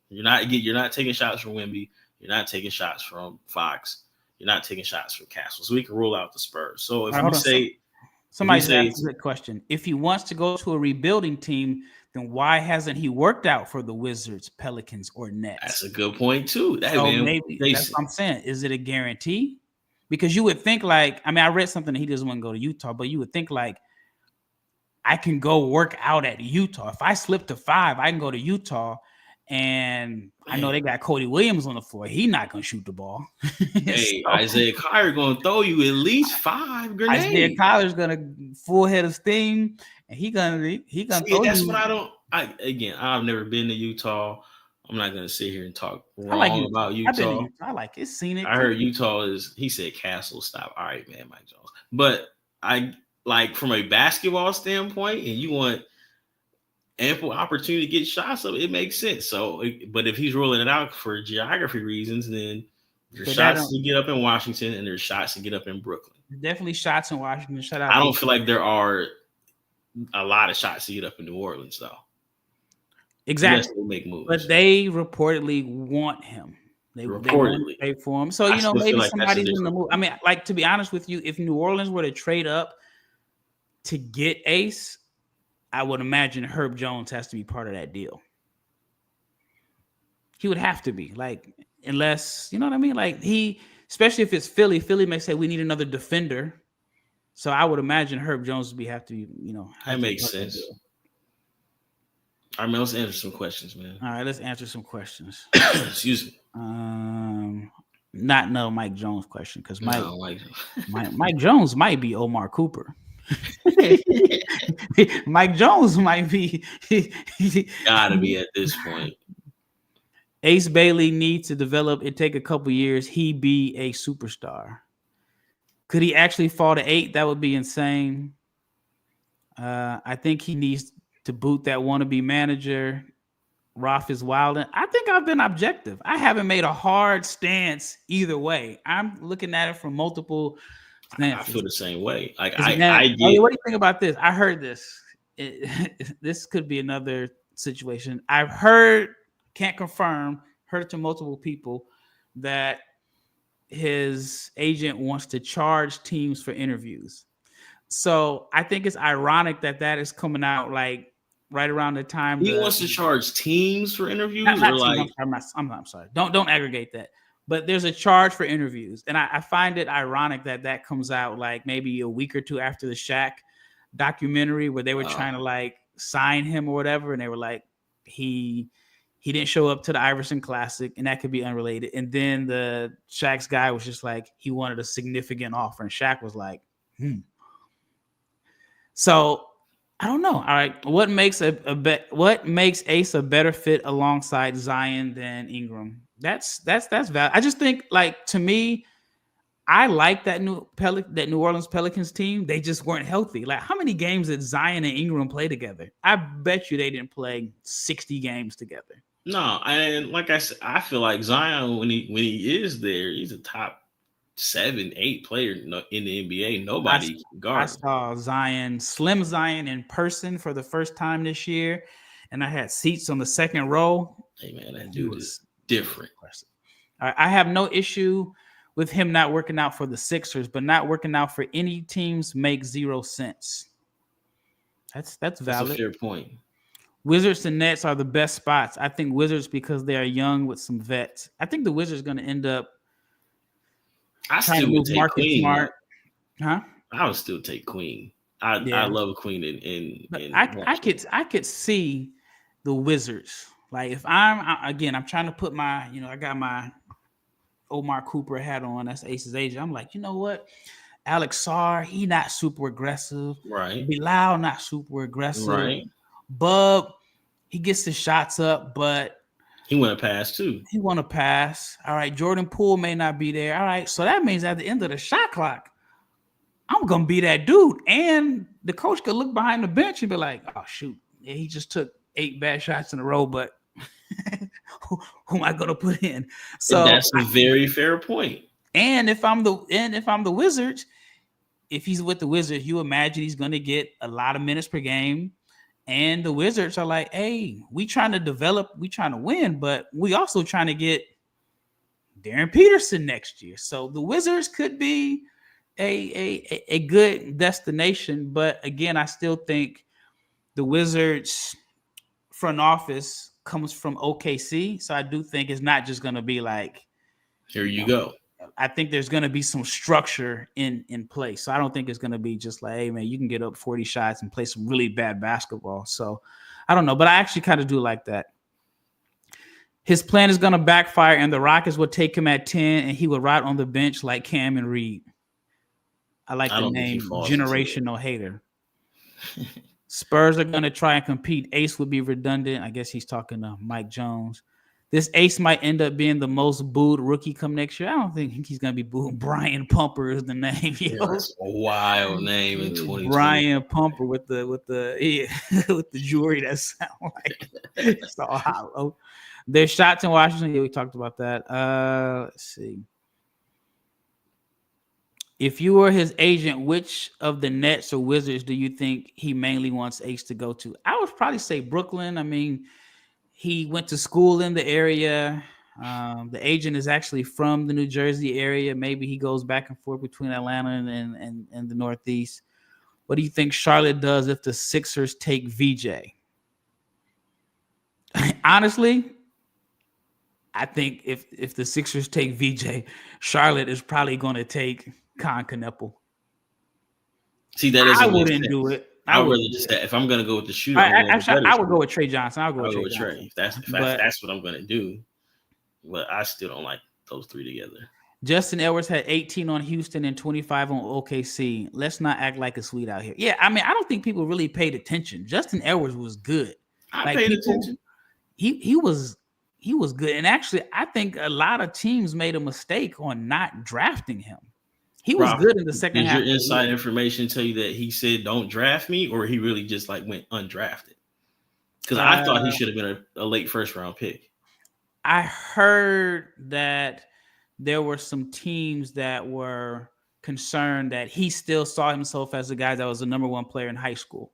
You're not taking shots from Wemby. You're not taking shots from Fox. You're not taking shots from Castle. So we can rule out the Spurs. So if we say somebody's asked a good question. If he wants to go to a rebuilding team, then why hasn't he worked out for the Wizards, Pelicans, or Nets? That's a good point too. Maybe that's what I'm saying. Is it a guarantee? Because you would think like, I mean, I read something that he doesn't want to go to Utah, but you would think like, I can go work out at Utah. If I slip to 5, I can go to Utah. And I know they got Cody Williams on the floor. He's not gonna shoot the ball. Hey, Isaiah Kyrie gonna throw you at least 5 grenades. Isaiah Kyrie's gonna full head of steam, and he gonna throw that's you. What I don't. I've never been to Utah. I'm not gonna sit here and talk wrong about Utah. I've been to Utah. I like it. Seen it. I heard Utah is. He said Castle. Stop. All right, man, Mike Jones. But I like from a basketball standpoint, and you want ample opportunity to get shots up, it makes sense. So, but if he's ruling it out for geography reasons, then there's shots to get up in Washington and there's shots to get up in Brooklyn. Definitely shots in Washington. Shout out. I don't feel like there are a lot of shots to get up in New Orleans, though. Exactly. They make moves. But they reportedly want him. They want to pay for him. So, maybe somebody's in the move. I mean, like, to be honest with you, if New Orleans were to trade up to get Ace, I would imagine Herb Jones has to be part of that deal. He would have to be, like, unless, you know what I mean? Like, especially if it's Philly may say we need another defender. So I would imagine Herb Jones would have to be, that makes sense. All right, man, let's answer some questions, man. All right, let's answer some questions. Excuse me. Not Mike Jones question, because Mike Jones might be Omar Cooper. Mike Jones might be. Gotta be at this point. Ace Bailey needs to develop. It take a couple years. He be a superstar. Could he actually fall to 8? That would be insane. I think he needs to boot that wannabe manager. Roth is wilding. I think I've been objective. I haven't made a hard stance either way. I'm looking at it from multiple I stances. feel the same way. Like Now, I what get. do you think about this? I heard this. This could be another situation. I've heard, can't confirm, heard it to multiple people that his agent wants to charge teams for interviews. So I think it's ironic that that is coming out like right around the time He wants to charge teams for interviews, or not teams. like I'm sorry. Don't aggregate that. But there's a charge for interviews, and I find it ironic that that comes out like maybe a week or two after the Shaq documentary, where they were trying to like sign him or whatever, and they were like he didn't show up to the Iverson Classic, and that could be unrelated. And then the Shaq's guy was just like he wanted a significant offer, and Shaq was like, So I don't know. All right, what makes Ace a better fit alongside Zion than Ingram? That's valid. I just think, like, to me, I like that New Orleans Pelicans team. They just weren't healthy. Like, how many games did Zion and Ingram play together? I bet you they didn't play 60 games together. No, and like I said, I feel like Zion when he is there, he's a top 7, 8 player in the NBA. Nobody can guard. I saw Slim Zion in person for the first time this year, and I had seats on the second row. Hey man, that dude is different. I have no issue with him not working out for the Sixers, but not working out for any teams makes 0 sense. That's valid. That's a fair point. Wizards and Nets are the best spots. I think Wizards because they are young with some vets. I think the Wizards are going to end up trying to move Marcus Smart. Huh? I would still take Queen. I love Queen in I could see the Wizards. Like if I'm trying to put my, I got my Omar Cooper hat on. That's Ace's agent. I'm like, you know what? Alex Sarr, he not super aggressive. Right. Bilal not super aggressive. Right. Bub, he gets the shots up, but he want to pass too. He want to pass. All right. Jordan Poole may not be there. All right. So that means at the end of the shot clock, I'm going to be that dude. And the coach could look behind the bench and be like, oh, shoot. Yeah, he just took 8 bad shots in a row, but who am I going to put in? So that's a very fair point. And if I'm the Wizards, if he's with the Wizards, you imagine he's going to get a lot of minutes per game. And the Wizards are like, hey, we trying to develop, we trying to win, but we also trying to get Darren Peterson next year. So the Wizards could be a good destination. But again, I still think the Wizards front office comes from OKC. So I do think it's not just going to be like, here you go. I think there's going to be some structure in place. So I don't think it's going to be just like, hey, man, you can get up 40 shots and play some really bad basketball. So I don't know, but I actually kind of do like that. His plan is going to backfire, and the Rockets will take him at 10, and he will ride on the bench like Cam and Reed. I like the name Generational Hater. Spurs are going to try and compete. Ace would be redundant. I guess he's talking to Mike Jones. This Ace might end up being the most booed rookie come next year. I don't think he's going to be booed. Brian Pumper is the name. Yeah, that's a wild name in 2020. Brian Pumper with the with the jewelry that sound like it's all hollow. There's shots in Washington. Yeah, we talked about that. Let's see. If you were his agent, which of the Nets or Wizards do you think he mainly wants Ace to go to? I would probably say Brooklyn. I mean, he went to school in the area. The agent is actually from the New Jersey area. Maybe he goes back and forth between Atlanta and the Northeast. What do you think Charlotte does if the Sixers take VJ? Honestly, I think if the Sixers take VJ, Charlotte is probably going to take Con Kneppel. See, that is I wouldn't do it. I would rather just if I'm going to go with the shooter. I would go with Trey Johnson. I'll go with Trey. That's what I'm going to do. But I still don't like those three together. Justin Edwards had 18 on Houston and 25 on OKC. Let's not act like it's sweet out here. Yeah, I mean, I don't think people really paid attention. Justin Edwards was good. I Like paid people, attention. he was good. And actually, I think a lot of teams made a mistake on not drafting him. He was Rob, good in the second did half your of the inside year. information tell you that he said don't draft me, or he really just like went undrafted? Because I thought he Uh, should have been a late first round pick. I heard that there were some teams that were concerned that he still saw himself as a guy that was the number one player in high school.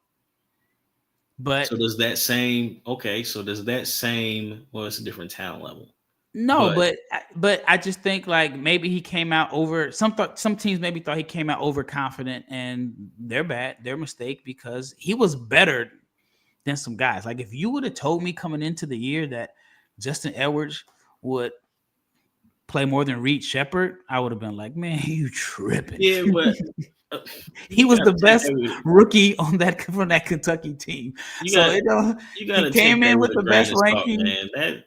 But So does that same okay? So does that same well, it's a different talent level, no, but but I just think like maybe he came out over some teams maybe thought he came out overconfident and they're bad, their mistake because he was better than some guys. Like if you would have told me coming into the year that Justin Edwards would play more than Reed Shepard, I would have been like, man, you tripping. yeah, but uh, He you was gotta the take best that with rookie on that from that Kentucky team. you So got you he gotta take came that in with with a the grain best of salt, ranking. man. That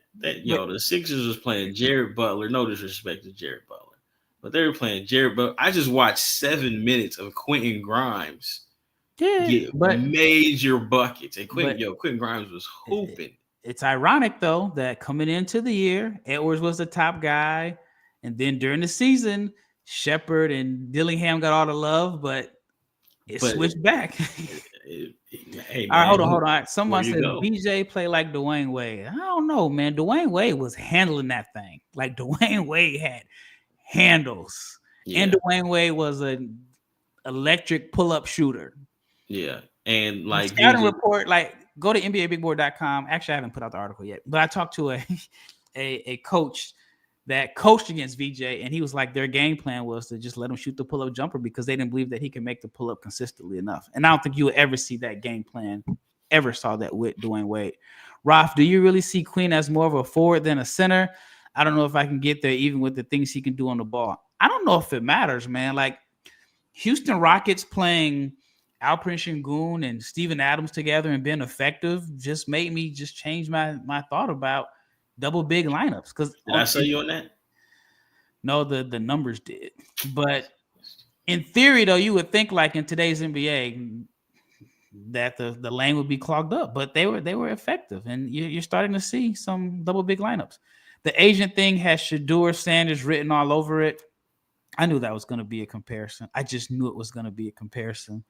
But the Sixers was playing Jared Butler. No disrespect to Jared Butler, but they were playing Jared Butler. I just watched 7 minutes of Quentin Grimes yeah, get major buckets, and but Quentin Grimes was hooping. it's ironic though that coming into the year, Edwards was the top guy, and then during the season, Shepard and Dillingham got all the love, but it But switched back. hey All right, man, hold on. where Someone you says go? BJ play like Dwayne Wade. I don't know, man. Dwayne Wade was handling that thing. Like Dwayne Wade had handles, and Yeah, Dwayne Wade was an electric pull-up shooter. yeah, and The like scouting VJ, report, like go to NBABigBoard.com. Actually, I haven't put out the article yet, but I talked to a coach that coached against VJ, and he was like, their game plan was to just let him shoot the pull-up jumper because they didn't believe that he could make the pull-up consistently enough. And I don't think you will ever see that game plan. Ever saw that with Dwayne Wade. Ralph, do you really see Queen as more of a forward than a center? I don't know if I can get there, even with the things he can do on the ball. I don't know if it matters, man. Like Houston Rockets playing Alperen Sengun and Steven Adams together and being effective just made me just change my thought about double big lineups. Because did I say you on that? no, the numbers did. But in theory, though, you would think like in today's NBA that the lane would be clogged up, but they were effective, and you're starting to see some double big lineups. The agent thing has Shedeur Sanders written all over it. I knew that was going to be a comparison. I just knew it was going to be a comparison.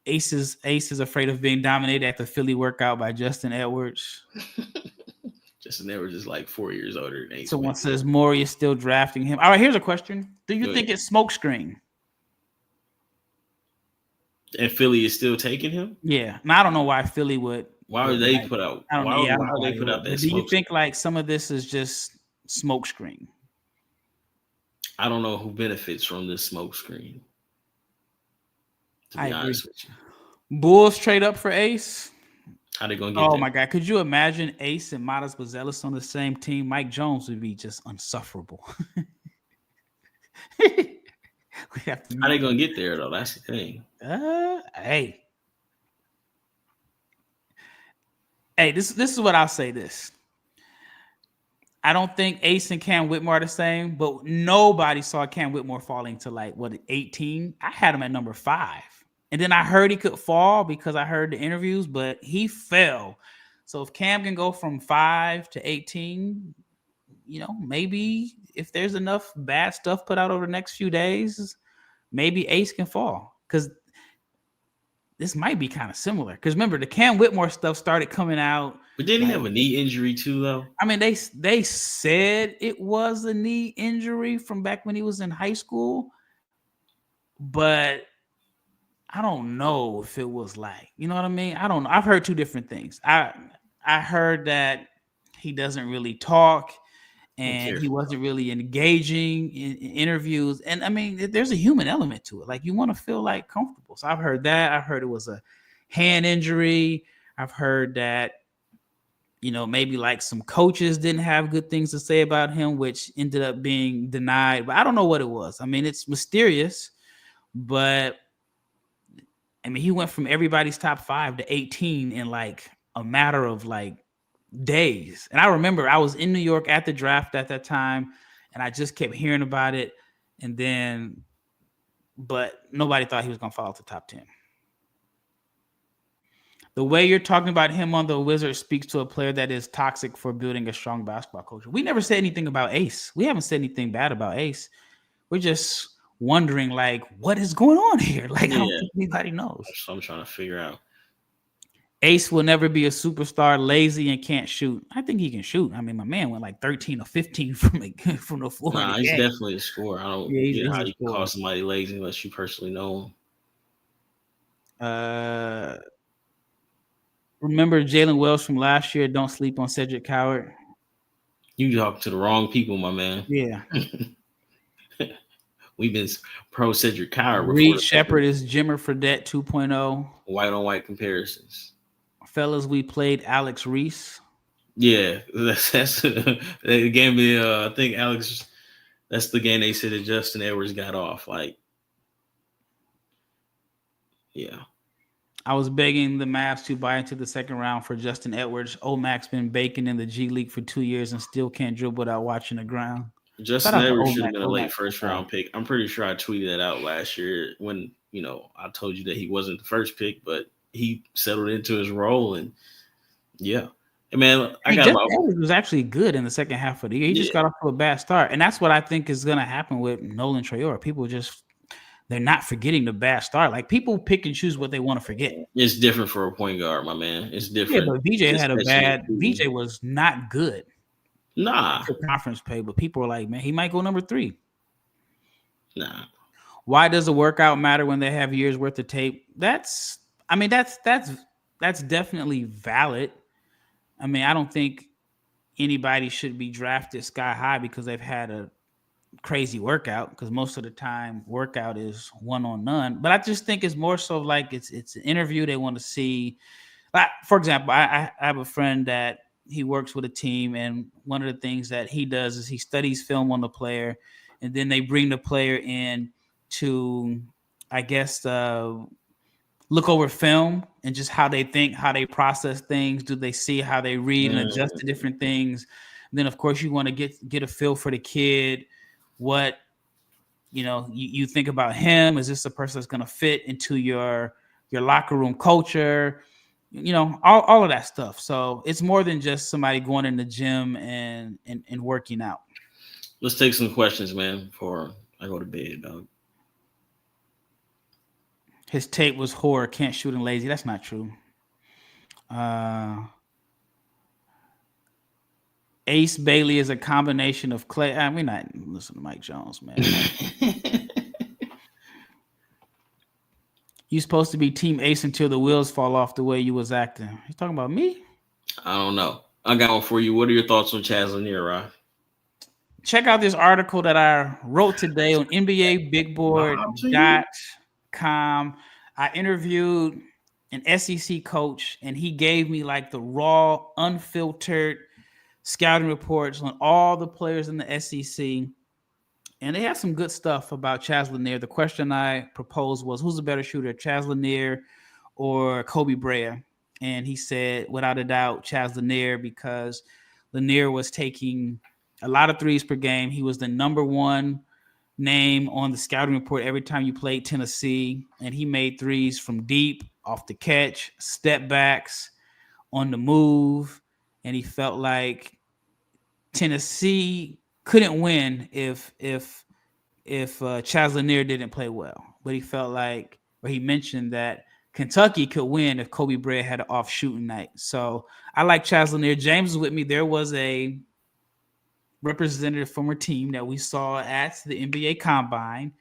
Ace is afraid of being dominated at the Philly workout by Justin Edwards. Justin Edwards is like 4 years older than Ace. Someone says Morey is still drafting him. All right, here's a question. Do you think it's smokescreen? And Philly is still taking him? Yeah. Now, I don't know why Philly would. Why would they put out? I don't know. Why would they put out that Do you smoke? think like some of this is just smokescreen? I don't know who benefits from this smoke screen. To be honest with you, Bulls trade up for Ace. how they gonna get? Oh my God! Could you imagine Ace and Matas Bazelis on the same team? Mike Jones would be just unsufferable. We have to. How they gonna get there though? That's the thing. Hey, this is what I'll say. This. I don't think Ace and Cam Whitmore are the same, but nobody saw Cam Whitmore falling to like 18. I had him at number 5. And then I heard he could fall because I heard the interviews, but he fell. So if Cam can go from 5 to 18, maybe if there's enough bad stuff put out over the next few days, maybe Ace can fall. Because this might be kind of similar. Because remember, the Cam Whitmore stuff started coming out. But didn't he have a knee injury too, though? I mean, they said it was a knee injury from back when he was in high school, but I don't know if it was like, you know what I mean? I don't know. I've heard two different things. I heard that he doesn't really talk and he wasn't really engaging in interviews. And I mean, there's a human element to it. Like you want to feel like comfortable. So I've heard that. I've heard it was a hand injury. I've heard that, maybe like some coaches didn't have good things to say about him, which ended up being denied. But I don't know what it was. I mean, it's mysterious, but I mean, he went from everybody's top 5 to 18 in like a matter of like days. And I remember I was in New York at the draft at that time, and I just kept hearing about it, and then, but nobody thought he was gonna fall to top 10. The way you're talking about him on the Wizards speaks to a player that is toxic for building a strong basketball culture. We never said anything about Ace. We haven't said anything bad about Ace. We're just wondering, like, what is going on here? Like, I don't think anybody knows. So I'm trying to figure out. Ace will never be a superstar, lazy, and can't shoot. I think he can shoot. I mean, my man went like 13 or 15 from the floor. Nah, he's definitely a scorer. I don't get how you can call somebody lazy unless you personally know him. Remember Jalen Wells from last year? Don't sleep on Cedric Coward. You talk to the wrong people, my man. Yeah. We've been pro Cedric Coward. Reed Shepard is Jimmer Fredette 2.0. White on white comparisons. Fellas, we played Alex Reese. Yeah, that's the game. I think Alex. That's the game they said that Justin Edwards got off. Like, yeah. I was begging the Mavs to buy into the second round for Justin Edwards. Omac's been baking in the G League for 2 years and still can't dribble without watching the ground. Justin Edwards should have been a late first round pick. I'm pretty sure I tweeted that out last year when, I told you that he wasn't the first pick, but he settled into his role. And yeah. And man, Justin Edwards was actually good in the second half of the year. He just got off to a bad start. And that's what I think is going to happen with Nolan Traore. People they're not forgetting the bad start. Like, people pick and choose what they want to forget. It's different for a point guard, my man. It's different. Yeah, but VJ had a bad. VJ was not good. Nah. For conference play, but people are like, man, he might go number 3. Nah. Why does a workout matter when they have years worth of tape? That's definitely valid. I mean, I don't think anybody should be drafted sky high because they've had a crazy workout, because most of the time workout is one on none. But I just think it's more so like it's an interview they want to see. Like, for example, I have a friend that he works with a team, and one of the things that he does is he studies film on the player, and then they bring the player in to, I guess, look over film and just how they think, how they process things. Do they see how they read and adjust to different things? And then, of course, you want to get a feel for the kid. What, you think about him. Is this a person that's going to fit into your locker room culture? All of that stuff. So it's more than just somebody going in the gym and working out. Let's take some questions, man, before I go to bed, dog. His tape was horror. Can't shoot and lazy. That's not true. Ace Bailey is a combination of Clay. We're not listening to Mike Jones, man. You supposed to be Team Ace until the wheels fall off the way you was acting. You talking about me? I don't know. I got one for you. What are your thoughts on Chaz Lanier, Rod? Check out this article that I wrote today on NBABigBoard.com. I interviewed an SEC coach, and he gave me like the raw, unfiltered scouting reports on all the players in the SEC. And they had some good stuff about Chaz Lanier. The question I proposed was, who's a better shooter, Chaz Lanier or Kobe Bryant? And he said, without a doubt, Chaz Lanier, because Lanier was taking a lot of threes per game. He was the number one name on the scouting report every time you played Tennessee. And he made threes from deep, off the catch, step backs, on the move. And he felt like Tennessee couldn't win if Chaz Lanier didn't play well. But he felt like, or he mentioned that Kentucky could win if Kobe Bryant had an off shooting night. So I like Chaz Lanier. James was with me. There was a representative from our team that we saw at the NBA Combine.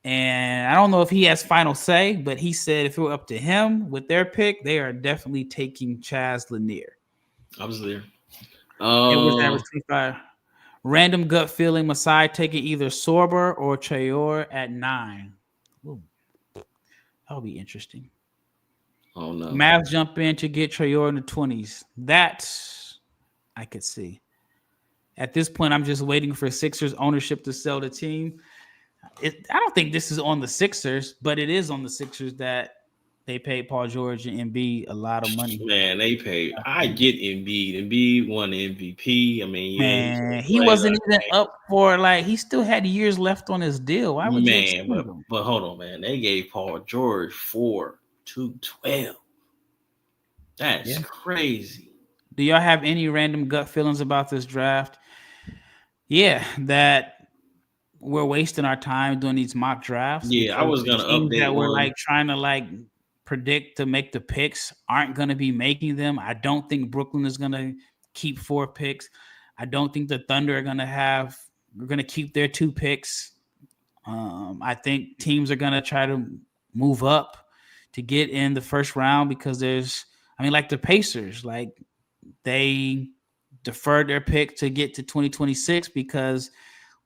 And I don't know if he has final say, but he said if it were up to him with their pick, they are definitely taking Chaz Lanier. I was there. It was average 25. Random gut feeling, Masai taking either Sorber or Traore at 9. Ooh. That'll be interesting. Oh, no. Mavs jump in to get Traore in the 20s. That I could see. At this point, I'm just waiting for Sixers ownership to sell the team. I don't think this is on the Sixers, but it is on the Sixers that They paid Paul George and Embiid a lot of money. Man, they paid. I get Embiid. Embiid won the MVP. I mean, yeah, he's gonna Man, he play wasn't like even up for like he still had years left on his deal. Why would you man, extend him? but hold on, man. They gave Paul George 4 2 12. That's Yeah. crazy. Do y'all have any random gut feelings about this draft? Yeah, that we're wasting our time doing these mock drafts Yeah, I because was the gonna teams update that we're one. like trying to like predict to make the picks aren't going to be making them. I don't think Brooklyn is going to keep 4 picks. I don't think the Thunder are going to have. We're going to keep their 2 picks. I think teams are going to try to move up to get in the first round because there's. I mean, like the Pacers, like they deferred their pick to get to 2026 because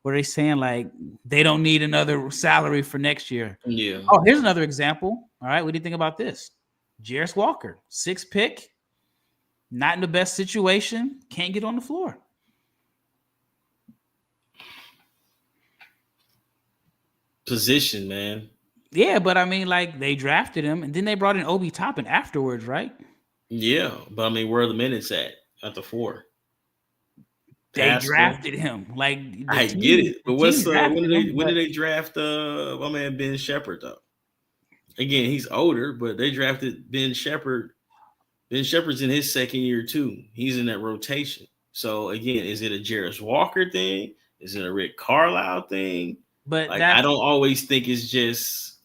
what are they saying? Like they don't need another salary for next year. Yeah, Oh, here's another example. All right, what do you think about this? Jarris Walker, 6th pick, not in the best situation, can't get on the floor. position, man. Yeah, but I mean, like they drafted him and then they brought in Obi Toppin afterwards, right? Yeah, but I mean, where are the minutes at the 4? They Pascal. drafted him. Like the I get team, it, the but team what's drafted him, when but did they draft my man Ben Shepherd though? Again, he's older, but they drafted Ben Shepherd. Ben Shepherd's in his second year too. He's in that rotation. So again, is it a Jarris Walker thing? Is it a Rick Carlisle thing? but Like I that's don't always think it's just.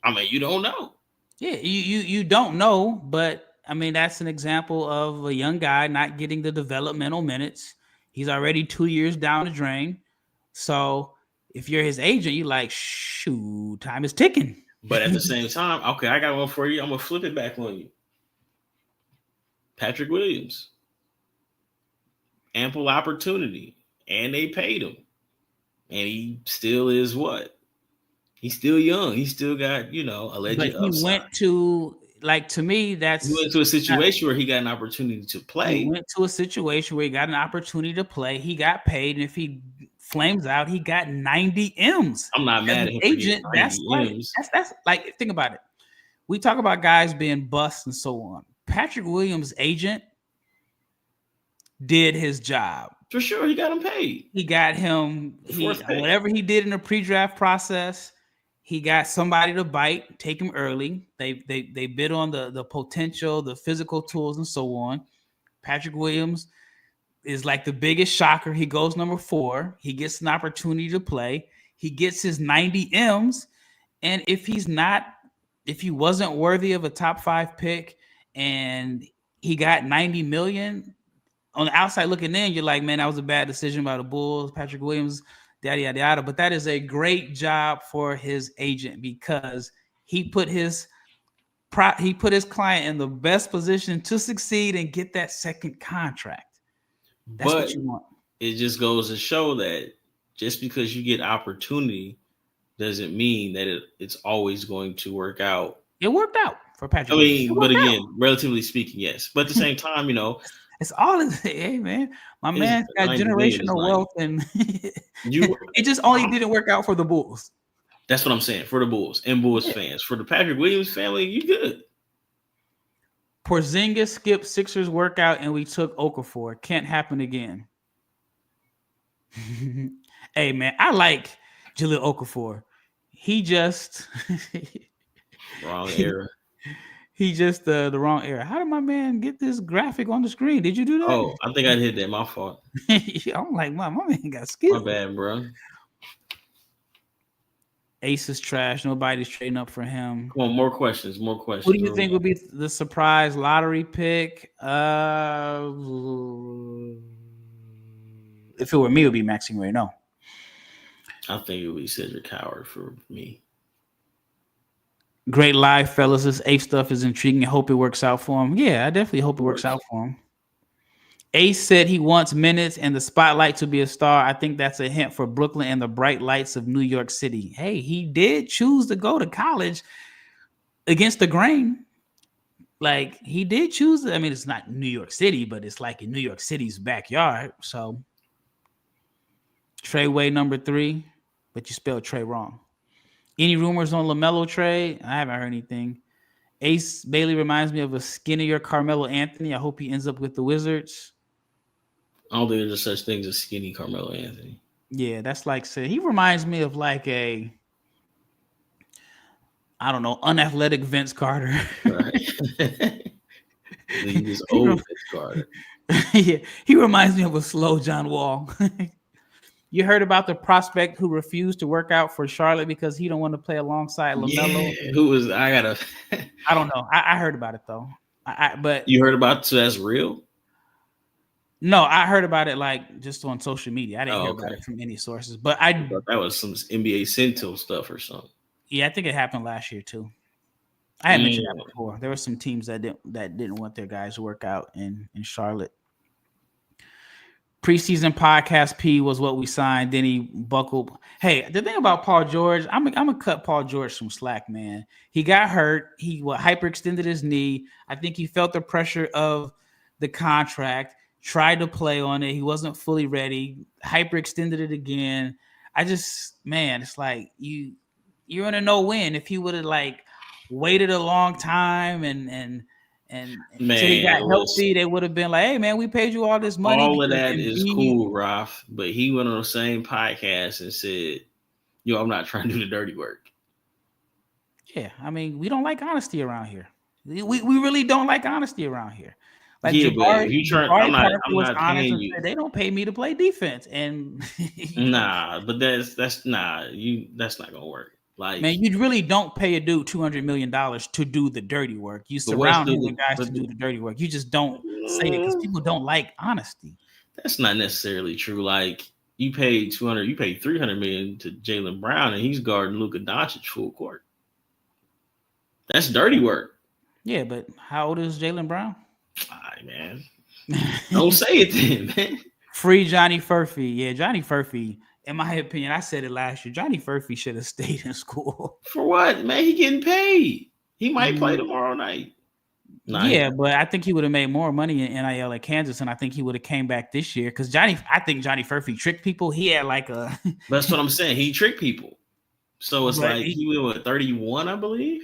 I mean, you don't know. yeah, you don't know, but I mean that's an example of a young guy not getting the developmental minutes. He's already 2 years down the drain. So if you're his agent, you're like, shoot, time is ticking. But at the same time, okay, I got one for you. I'm gonna flip it back on you. Patrick Williams, ample opportunity, and they paid him, and he still is what? He's still young. He still got But alleged he upside. went to like to me, He went that's into a not, situation where he got an opportunity to he play. went to a situation where he got an opportunity to play. He got paid, and if he flames out, he got 90 M's. I'm not As mad an at him for getting agent, that's 90 like M's. that's like think about it. We talk about guys being busts and so on. Patrick Williams' agent did his job. For sure, he got him paid. He got him, The he fourth pick. whatever he did in the pre-draft process, he got somebody to bite, take him early. They bid on the potential, the physical tools, and so on. Patrick Williams is like the biggest shocker. He goes number 4. He gets an opportunity to play. He gets his 90 M's. And if he wasn't worthy of a top 5 pick and he got 90 million on the outside looking in, you're like, man, that was a bad decision by the Bulls, Patrick Williams, yada, yada, yada. But that is a great job for his agent because he put his client in the best position to succeed and get that second contract. That's But what you want. it just goes to show that just because you get opportunity doesn't mean that it's always going to work out. It worked out for I Patrick Williams. It mean, but worked out. again, relatively speaking, yes. But at the same time, It's all in hey man, my is man's got 90 million is generational 90. wealth, and You it just only didn't work out for the Bulls. That's what I'm saying for the Bulls and Bulls Yeah. fans. For the Patrick Williams family, you good. Porzingis skipped Sixers workout, and we took Okafor. Can't happen again. Hey man, I like Jaleel Okafor. He just Wrong era. he just the wrong era. How did my man get this graphic on the screen? Did you do that? Oh, I think I hit that. My fault. I'm like, my man got My skills. bad, bro. Ace is trash. Nobody's trading up for him. Come on, more questions. More questions. What do you think would be the surprise lottery pick? If it were me, it would be Maxime Reynaud. I think it would be Cedric Howard for me. Great live, fellas. This Ace stuff is intriguing. I hope it works out for him. Yeah, I definitely hope it works out for him. Ace said he wants minutes and the spotlight to be a star. I think that's a hint for Brooklyn and the bright lights of New York City. Hey, he did choose to go to college against the grain. Like he did choose. I mean, it's not New York City, but it's like in New York City's backyard. So Treyway number 3, but you spelled Trey wrong. Any rumors on LaMelo trade? I haven't heard anything. Ace Bailey reminds me of a skinnier Carmelo Anthony. I hope he ends up with the Wizards. I don't think there's such things as skinny Carmelo Anthony. Yeah, that's like say he reminds me of like a I don't know, unathletic Vince Carter. Right. He's he, old rem- Vince Carter. yeah, he reminds me of a slow John Wall. You heard about the prospect who refused to work out for Charlotte because he don't want to play alongside LaMelo. Yeah. Who was I gotta I don't know. I heard about it though. But You heard about so that's real? no, I heard about it like just on social media. I didn't hear about Okay. it from any sources. But I thought that was some NBA Sentinel stuff or something. yeah, I think it happened last year too. I had mentioned that before. There were some teams that didn't want their guys to work out in Charlotte. Preseason podcast P was what we signed. Then he buckled. Hey, the thing about Paul George, I'm gonna cut Paul George some slack, man. He got hurt. He hyperextended his knee. I think he felt the pressure of the contract. Tried to play on it. He wasn't fully ready. Hyperextended it again. Man, it's like you're gonna know when. If he would have like waited a long time and until he got healthy, they would have been like, "Hey, man, we paid you all this money." All of that is cool, Ralph. But he went on the same podcast and said, "Yo, I'm not trying to do the dirty work." Yeah, I mean, we don't like honesty around here. We really don't like honesty around here. Like yeah, but if you try, I'm not paying you. They don't pay me to play defense, and nah, but that's not gonna work. Like, man, you really don't pay a dude $200 million to do the dirty work. You surround him with guys to do the dirty work. You just don't say it because people don't like honesty. That's not necessarily true. Like, you paid $300 million to Jaylen Brown, and he's guarding Luka Doncic full court. That's dirty work. Yeah, but how old is Jaylen Brown? All right, man. Don't say it then, man. Free Johnny Furphy. Yeah, Johnny Furphy. In my opinion, I said it last year. Johnny Furphy should have stayed in school. For what, man? He getting paid. He might play tomorrow night. Yeah, but I think he would have made more money in NIL at Kansas, and I think he would have came back this year because I think Johnny Furphy tricked people. He had like a. That's what I'm saying. He tricked people. So it's like he went with 31, I believe.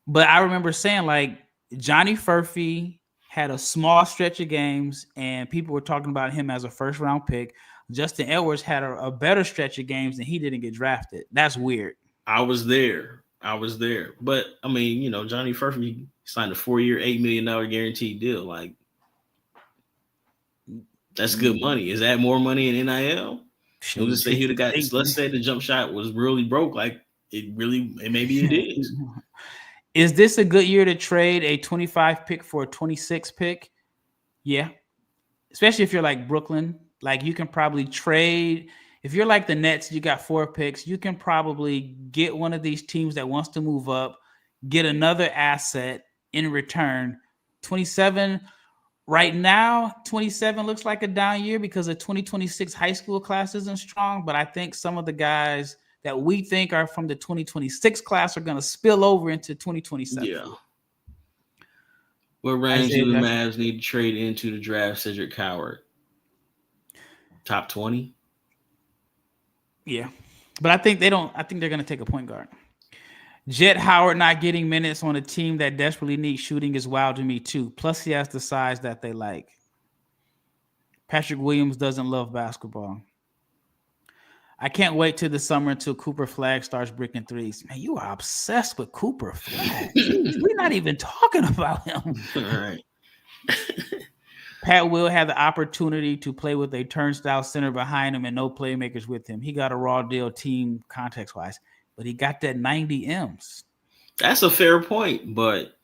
But I remember saying like Johnny Furphy had a small stretch of games, and people were talking about him as a first round pick. Justin Edwards had a better stretch of games, and he didn't get drafted. That's weird. I was there. But I mean, Johnny Furphy signed a 4-year, $8 million guaranteed deal. Like, that's good money. Is that more money in NIL? Let's say he would have got. Let's say the jump shot was really broke. Like, maybe it is. Is this a good year to trade a 25 pick for a 26 pick? Yeah. Especially if you're like Brooklyn. Like, you can probably trade. If you're like the Nets, you got 4 picks. You can probably get one of these teams that wants to move up, get another asset in return. 27 right now, 27 looks like a down year because the 2026 high school class isn't strong. But I think some of the guys that we think are from the 2026 class are going to spill over into 2027. Yeah. What range do the Mavs need to trade into to draft Cedric Howard? Top 20? Yeah. But I think they're going to take a point guard. Jet Howard not getting minutes on a team that desperately needs shooting is wild to me too. Plus, he has the size that they like. Patrick Williams doesn't love basketball. I can't wait till the summer until Cooper Flagg starts breaking threes. Man, you are obsessed with Cooper Flagg. We're not even talking about him. All right. Pat Will had the opportunity to play with a turnstile center behind him and no playmakers with him. He got a raw deal team context-wise, but he got that 90 M's. That's a fair point, but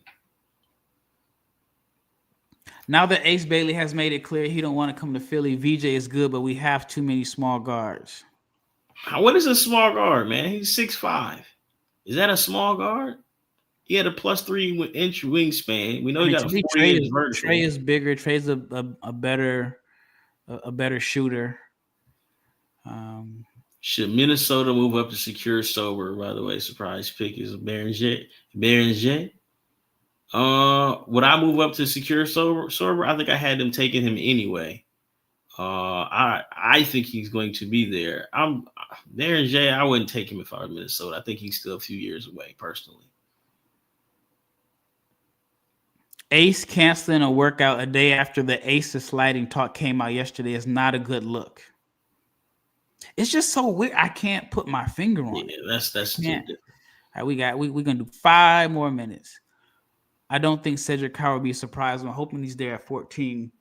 now that Ace Bailey has made it clear he don't want to come to Philly, VJ is good, but we have too many small guards. What is a small guard, man? He's 6'5". Is that a small guard? He had a +3 inch wingspan. We know he got a 40 inch vertical. Trey is bigger. Trey's a better shooter. Should Minnesota move up to secure sober? By the way, surprise pick is Baron Jet. Would I move up to secure sober? I think I had them taking him anyway. I think he's going to be there. Baron J. I wouldn't take him if I were Minnesota. I think he's still a few years away, personally. Ace canceling a workout a day after the Ace is sliding talk came out yesterday is not a good look. It's just so weird. I can't put my finger on it. Yeah, that's too Can't. different. All right, we're gonna do 5 more minutes. I don't think Cedric Carr will be surprised. I'm hoping he's there at 14.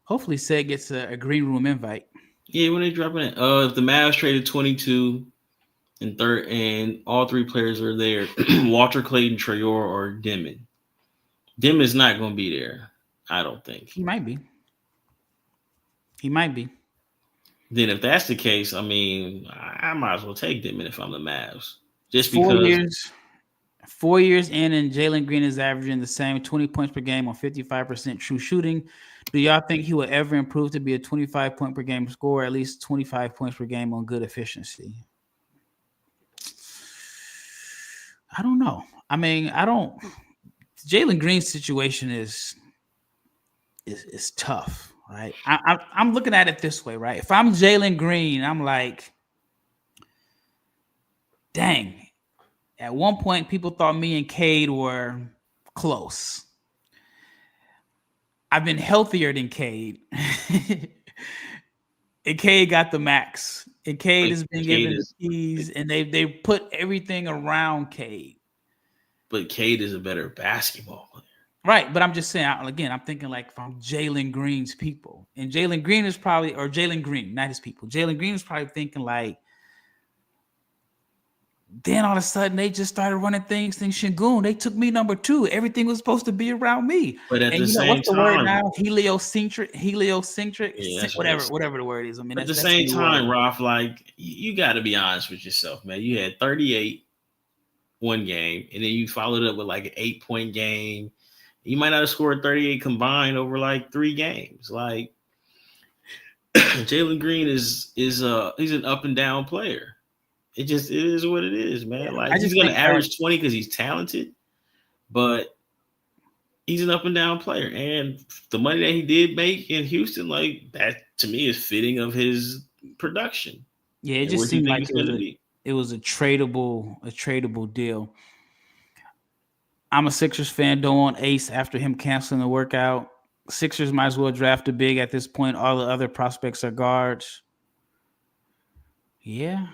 Hopefully, Ced gets a green room invite. Yeah, when they dropping it. If the Mavs traded 22 and third, and all three players are there, Walter Clayton, Trayor, or Demon. Demon's not going to be there, I don't think. He might be. He might be. Then if that's the case, I mean, I might as well take Demon if I'm the Mavs, just 4 because. years. 4 years in, and Jalen Green is averaging the same 20 points per game on 55% true shooting. Do y'all think he will ever improve to be a 25 point per game scorer, at least 25 points per game on good efficiency? I don't know. I mean, I don't. Jalen Green's situation is tough, right? I'm looking at it this way, right? If I'm Jalen Green, I'm like, dang. At one point, people thought me and Cade were close. I've been healthier than Cade. And Cade got the max. And Cade has been given the keys, and they put everything around Cade. But Cade is a better basketball player. Right, but I'm just saying, again, I'm thinking like from Jalen Green's people. And Jalen Green is probably, or Jalen Green, not his people. Jalen Green is probably thinking like, then all of a sudden they just started running things in Shingun. They took me number 2. Everything was supposed to be around me. But at and the same what's the time, word now? Heliocentric, yeah, whatever the word is. I mean, at the same time, Ralph, like you got to be honest with yourself, man. You had 38 one game, and then you followed up with like an 8-point game. You might not have scored 38 combined over like 3 games. Like Jalen Green is he's an up and down player. It is what it is, man. Yeah, like he's gonna average 20 because he's talented, but he's an up and down player. And the money that he did make in Houston, like that to me is fitting of his production. Yeah, it just seemed like it was a tradable deal. I'm a Sixers fan. Don't want Ace after him canceling the workout. Sixers might as well draft a big at this point. All the other prospects are guards. Yeah.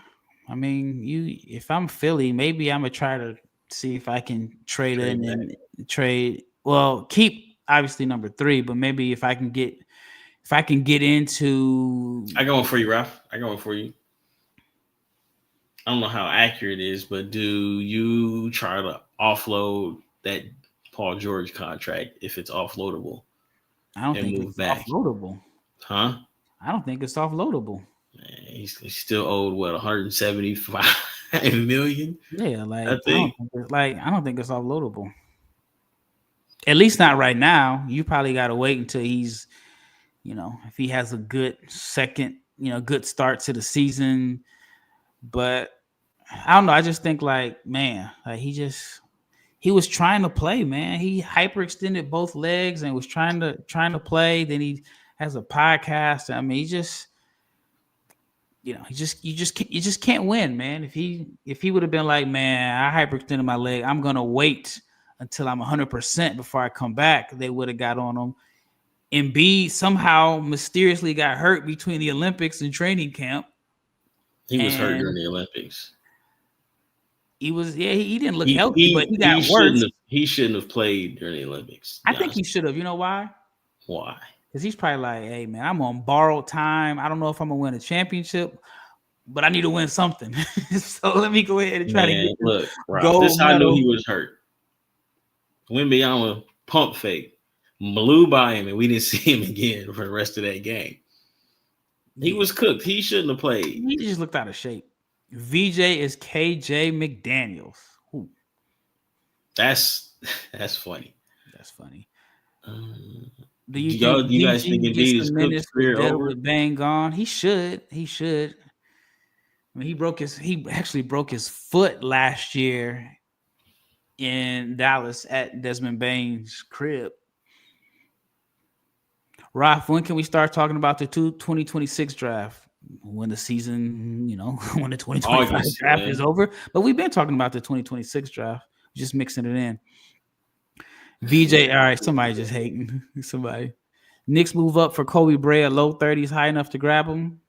I mean, if I'm Philly, maybe I'm gonna try to see if I can trade in and trade. Well, keep obviously number 3, but maybe if I can get into. I got one for you, Ralph. I got one for you. I don't know how accurate it is, but do you try to offload that Paul George contract if it's offloadable? I don't think it's offloadable. Huh? I don't think it's offloadable. Man, he's still owed what 175 million. Yeah, like I don't think it's offloadable. At least not right now. You probably got to wait until he's, if he has a good second, good start to the season. But I don't know. I just think like, man, like he was trying to play, man. He hyperextended both legs and was trying to play. Then he has a podcast. I mean, he just. You just can't win, man. If he would have been like, man, I hyperextended my leg, I'm gonna wait until I'm 100% before I come back, they would have got on him. Embiid somehow mysteriously got hurt between the Olympics and training camp. He was hurt during the Olympics. He was, he didn't look healthy, but he got worse. He shouldn't have played during the Olympics. I think he should have. You know why? Why? Because he's probably like, hey, man, I'm on borrowed time. I don't know if I'm going to win a championship, but I need to win something. So let me go ahead and try to get look, Rob, this is how I knew he was hurt. Wembanyama pump fake, blew by him, and we didn't see him again for the rest of that game. He was cooked. He shouldn't have played. He just looked out of shape. VJ is KJ McDaniels. Ooh. That's funny. That's funny. Do you guys think Embiid is cooked career over? Bang gone. He should. I mean, he actually broke his foot last year in Dallas at Desmond Bain's crib. Ralph, when can we start talking about the 2026 draft? When the season, when the 2025 draft is over. But we've been talking about the 2026 draft, just mixing it in. VJ, all right, somebody just hating. Somebody. Knicks move up for Kobe Bryant, low 30s, high enough to grab him.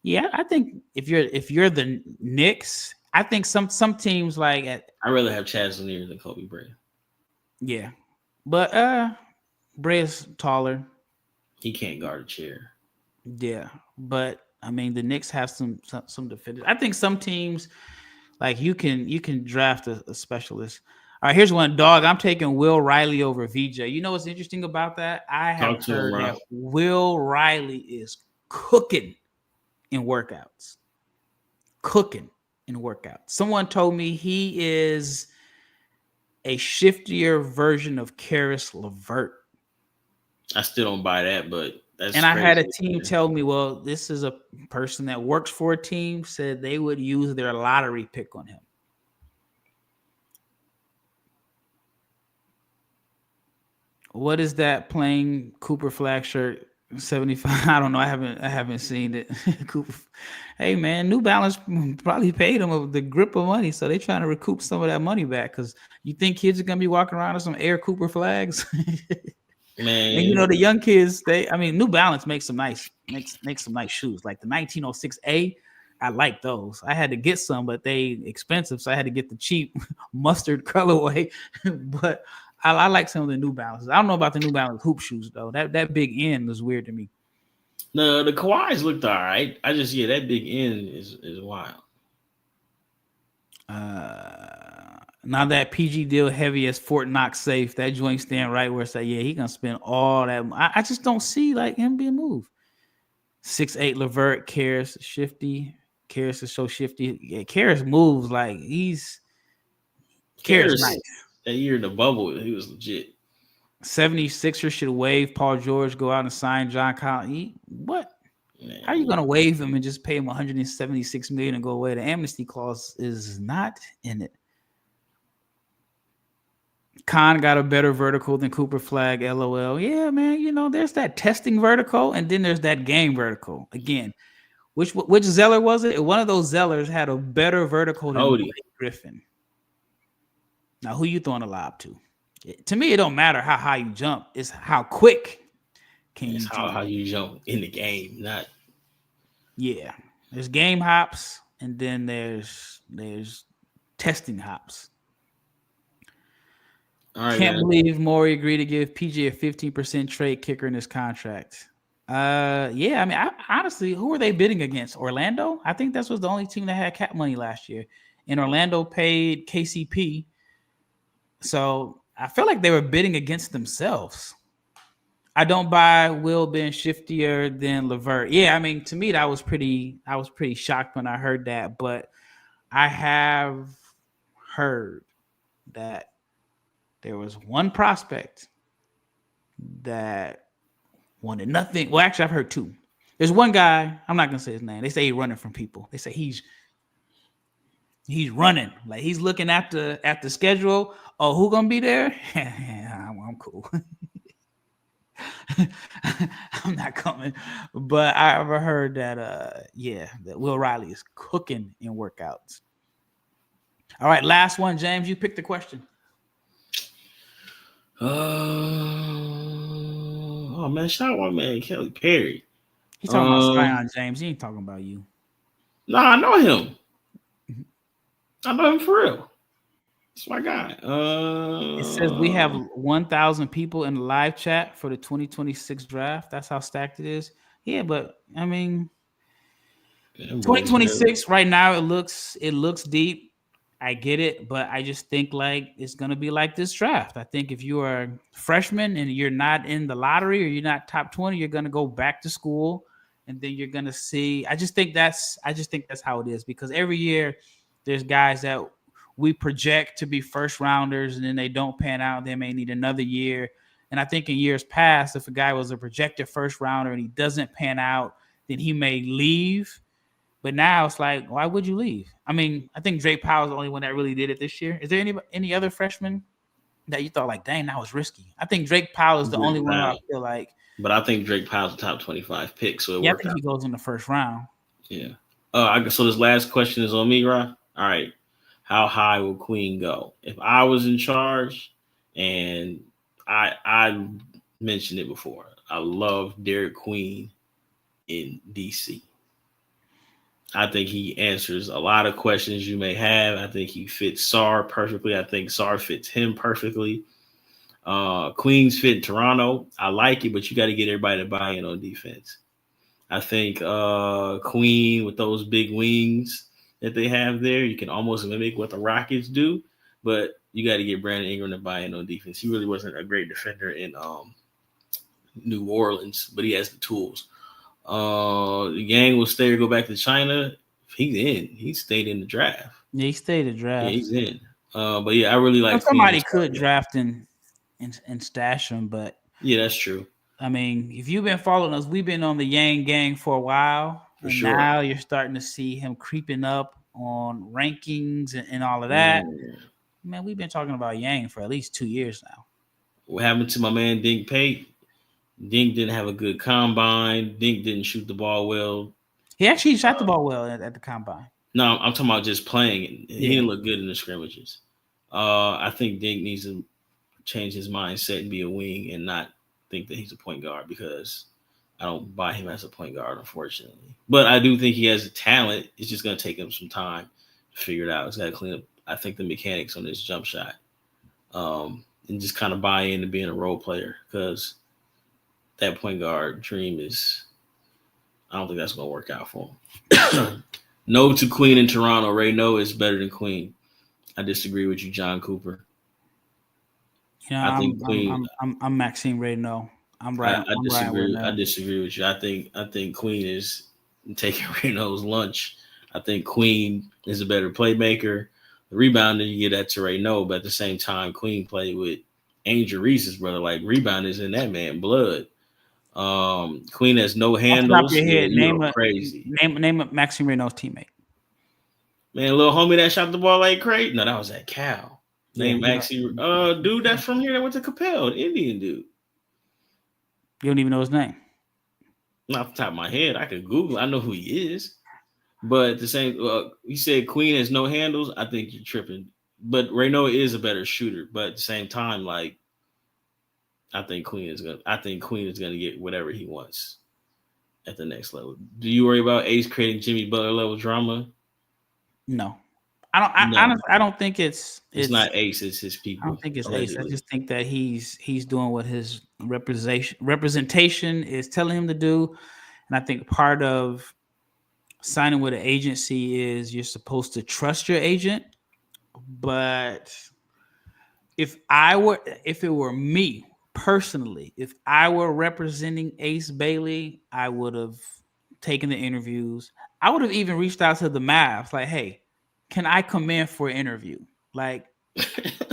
Yeah, I think if you're the Knicks, I think some teams like I'd rather have Chaz Lanier than Kobe Bryant. yeah. But Bryant's taller. He can't guard a chair. Yeah. But I mean the Knicks have some defenders. I think some teams like you can draft a specialist. All right, here's one dog. I'm taking Will Riley over VJ. You know what's interesting about that? I have Talk to him, heard that Rob. Will Riley is cooking in workouts. Cooking in workouts. Someone told me he is a shiftier version of Karis LeVert. I still don't buy that, but that's And I had a crazy. team tell me, well, this is a person that works for a team, said they would use their lottery pick on him. What is that playing Cooper flag shirt 75? I don't know. I haven't seen it. Cooper. Hey man, New Balance probably paid them the grip of money, so they're trying to recoup some of that money back. Because you think kids are gonna be walking around with some Air Cooper flags? And Man, the young kids, New Balance makes some nice shoes. Like the 1906A, I like those. I had to get some, but they expensive, so I had to get the cheap mustard colorway. But I like some of the New Balances. I don't know about the New Balance hoop shoes though. That big end was weird to me. no, the Kawhis looked all right. I just that big end is wild. Now that PG deal heavy as Fort Knox safe, that joint stand right where it's like, yeah, he gonna spend all that. I just don't see like him being moved. 6'8" Levert, Karis shifty. Karis is so shifty. Yeah, Karis moves like he's Karis nice. That year in the bubble, he was legit. 76ers should waive Paul George, go out and sign John Collins. What? Man. How are you gonna waive him and just pay him 176 million and go away? The amnesty clause is not in it. Khan got a better vertical than Cooper Flag. LOL. Yeah, man. There's that testing vertical, and then there's that game vertical. Again, which Zeller was it? One of those Zellers had a better vertical than Blake Griffin. Now, who you throwing a lob to? To me, it don't matter how high you jump. It's how quick can you jump. How you jump in the game, not. Yeah, there's game hops, and then there's testing hops. All right, Can't believe Morey agreed to give PG a 15% trade kicker in his contract. Yeah, I mean, honestly, who were they bidding against? Orlando? I think that was the only team that had cap money last year, and Orlando paid KCP. So I feel like they were bidding against themselves. I don't buy Will being shiftier than LeVert. Yeah, I mean, to me, I was pretty shocked when I heard that, but I have heard that there was one prospect that wanted nothing. Well, actually, I've heard two. There's one guy, I'm not going to say his name. They say he's running from people. They say he's running. Like he's looking at the schedule. Oh, who going to be there? I'm cool. I'm not coming. But I ever heard that that Will Riley is cooking in workouts. All right, last one, James. You pick the question. Oh man, shout out my man Kelly Perry. He's talking about Zion, James. He ain't talking about you. No, I know him. I know him for real. That's my guy. It says we have 1,000 people in the live chat for the 2026 draft. That's how stacked it is. Yeah, but I mean, 2026 right now it looks deep. I get it, but I just think like it's gonna be like this draft. I think if you are a freshman and you're not in the lottery or you're not top 20, you're gonna go back to school, and then you're gonna see. I just think that's how it is, because every year there's guys that we project to be first rounders and then they don't pan out. They may need another year. And I think in years past, if a guy was a projected first rounder and he doesn't pan out, then he may leave. But now it's like, why would you leave? I mean, I think Drake Powell's the only one that really did it this year. Is there any other freshman that you thought like, dang, that was risky? I think Drake Powell is the only one I feel like. But I think Drake Powell's a top 25 pick, so I think he goes in the first round. Yeah. So this last question is on me, right? All right. How high will Queen go? If I was in charge and I mentioned it before. I love Derek Queen in DC. I think he answers a lot of questions you may have. I think he fits Sar perfectly. I think Sar fits him perfectly. Queens fit in Toronto. I like it, but you got to get everybody to buy in on defense. I think Queen with those big wings that they have there, you can almost mimic what the Rockets do, but you got to get Brandon Ingram to buy in on defense. He really wasn't a great defender in New Orleans, but he has the tools. Yang will stay or go back to China. He's in. He stayed in the draft. Yeah, he stayed a Yeah, draft. he's in. But yeah, I really like Queen. Somebody could draft and stash him, but yeah, that's true. I mean, if you've been following us, we've been on the Yang gang for a while, For and sure. now you're starting to see him creeping up on rankings and all of that. Man, we've been talking about Yang for at least 2 years now. What happened to my man Dink Pate? Dink didn't have a good combine. Dink didn't shoot the ball well. He actually shot the ball well at the combine. No, I'm talking about just playing. He didn't look good in the scrimmages. I think Dink needs to change his mindset and be a wing and not think that he's a point guard, because I don't buy him as a point guard, unfortunately. But I do think he has a talent. It's just going to take him some time to figure it out. He's got to clean up, I think, the mechanics on his jump shot, and just kind of buy into being a role player, because that point guard dream is, I don't think that's going to work out for him. No to Queen in Toronto. Ray No is better than Queen. I disagree with you, John Cooper. You know, I think Queen. I'm Maxime Ray No. I'm right. I disagree. I disagree with you. I think Queen is taking Reno's lunch. I think Queen is a better playmaker. The rebounding, you get that to Reno, but at the same time, Queen played with Angel Reese's brother. Like, rebound is in that man blood. Queen has no handles. Off your head, crazy. Name a Maxime Reno's teammate. Man, little homie that shot the ball like crazy. No, that was that Cal. Name Maxime. Dude that's from here that went to Capel, an Indian dude. You don't even know his name. Not off the top of my head. I could Google. I know who he is. But the same, you said Queen has no handles. I think you're tripping. But Reno is a better shooter. But at the same time, like, I think Queen is gonna get whatever he wants at the next level. Do you worry about Ace creating Jimmy Butler level drama? No, I don't. I don't think it's not Ace. It's his people. I don't think it's allegedly. Ace. I just think that he's doing what his representation is telling him to do, and I think part of signing with an agency is you're supposed to trust your agent. But if it were me personally, if I were representing Ace Bailey, I would have taken the interviews. I would have even reached out to the Mavs, like, hey, can I come in for an interview? Like,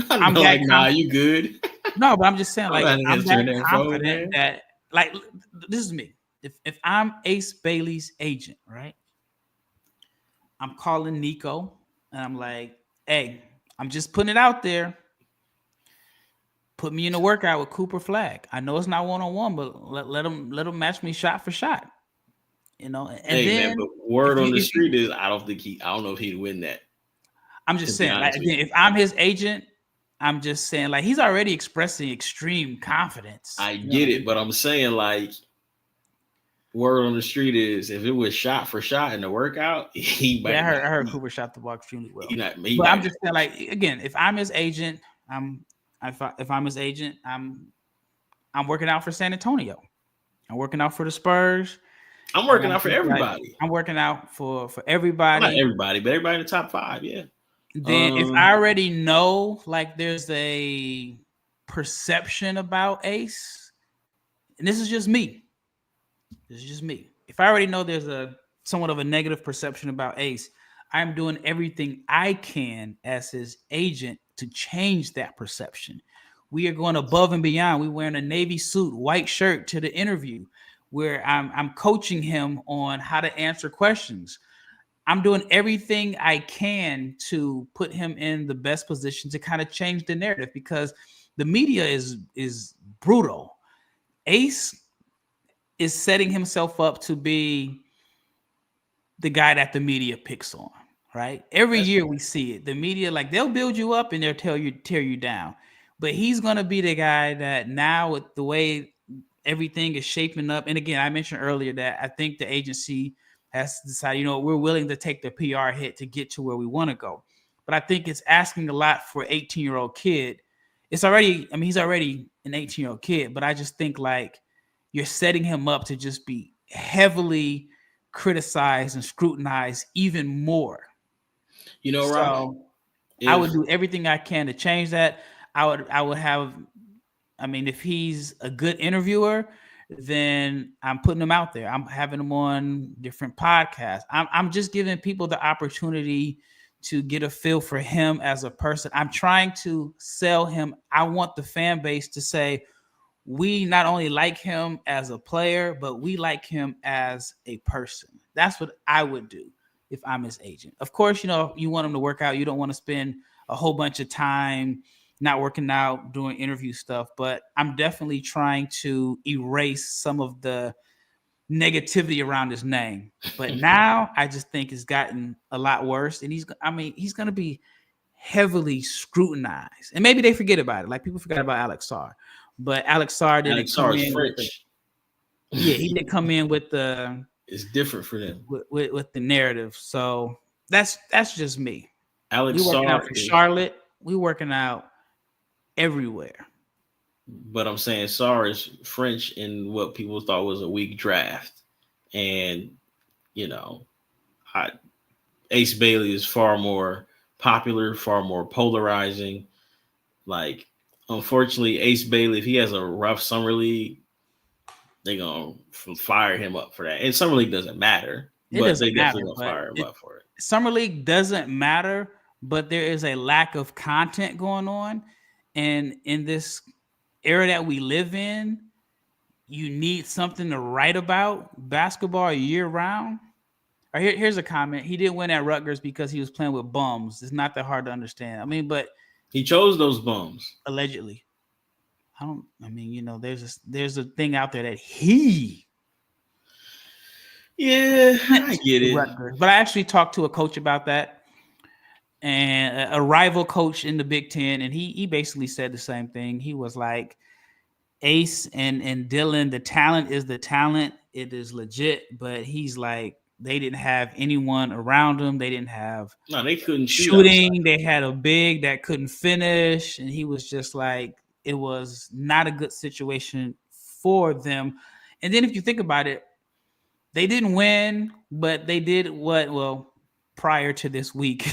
I'm like, nah, you good? No, but I'm just saying, like, I'm that confident that, like, this is me. If I'm Ace Bailey's agent, right? I'm calling Nico and I'm like, hey, I'm just putting it out there. Put me in a workout with Cooper Flag. I know it's not one-on-one, but let him match me shot for shot. You know, and hey, then man, but word on the street is I don't know if he'd win that. I'm just saying, like, again, if I'm his agent, I'm just saying, like, he's already expressing extreme confidence. I get it, but I'm saying, like, word on the street is if it was shot for shot in the workout, he might. Yeah, I heard Cooper shot the ball extremely well. But I'm just saying, like, again, if I'm his agent, if I'm his agent, I'm working out for San Antonio. I'm working out for the Spurs. I'm working out for everybody. Like, I'm working out for everybody. Not everybody, but everybody in the top 5, yeah. Then if I already know, like, there's a perception about Ace, and this is just me. If I already know there's a somewhat of a negative perception about Ace, I'm doing everything I can as his agent to change that perception. We are going above and beyond. We're wearing a navy suit, white shirt to the interview, where I'm coaching him on how to answer questions. I'm doing everything I can to put him in the best position to kind of change the narrative, because the media is brutal. Ace is setting himself up to be the guy that the media picks on, right? Every year we see it. The media, like, they'll build you up and they'll tear you down. But he's gonna be the guy that now with the way everything is shaping up. And again, I mentioned earlier that I think the agency has decided, we're willing to take the PR hit to get to where we want to go. But I think it's asking a lot for an 18-year-old kid. He's already an 18-year-old kid, but I just think like you're setting him up to just be heavily criticized and scrutinized even more. Rob, So I would do everything I can to change that. I would have, if he's a good interviewer, then I'm putting him out there. I'm having him on different podcasts. I'm just giving people the opportunity to get a feel for him as a person. I'm trying to sell him. I want the fan base to say, we not only like him as a player, but we like him as a person. That's what I would do if I'm his agent. Of course, you want him to work out. You don't want to spend a whole bunch of time not working out, doing interview stuff, but I'm definitely trying to erase some of the negativity around his name. But now I just think it's gotten a lot worse, and he's going to be heavily scrutinized. And maybe they forget about it. Like people forgot about Alex Sarr, but Alex Sarr didn't come in French. He didn't come in with the. It's different for them with the narrative. So that's just me. Alex we working Sarr out for Charlotte. We working out everywhere. But I'm saying Sarr is French in what people thought was a weak draft. And, Ace Bailey is far more popular, far more polarizing. Like, unfortunately, Ace Bailey, if he has a rough summer league, they're going to fire him up for that. And summer league doesn't matter, but they definitely going to fire him up for it. Summer league doesn't matter, but there is a lack of content going on. And in this era that we live in, you need something to write about basketball year round. Or here's a comment. He didn't win at Rutgers because he was playing with bums. It's not that hard to understand. But he chose those bums. Allegedly. There's a thing out there that he. Yeah, I get it. Rutgers. But I actually talked to a coach about that, and a rival coach in the Big Ten, and he basically said the same thing. He was like, Ace and Dylan, the talent is the talent. It is legit, but he's like, they didn't have anyone around them. They didn't have they couldn't shooting. They had a big that couldn't finish, and he was just like, it was not a good situation for them. And then if you think about it, they didn't win, but they did prior to this week,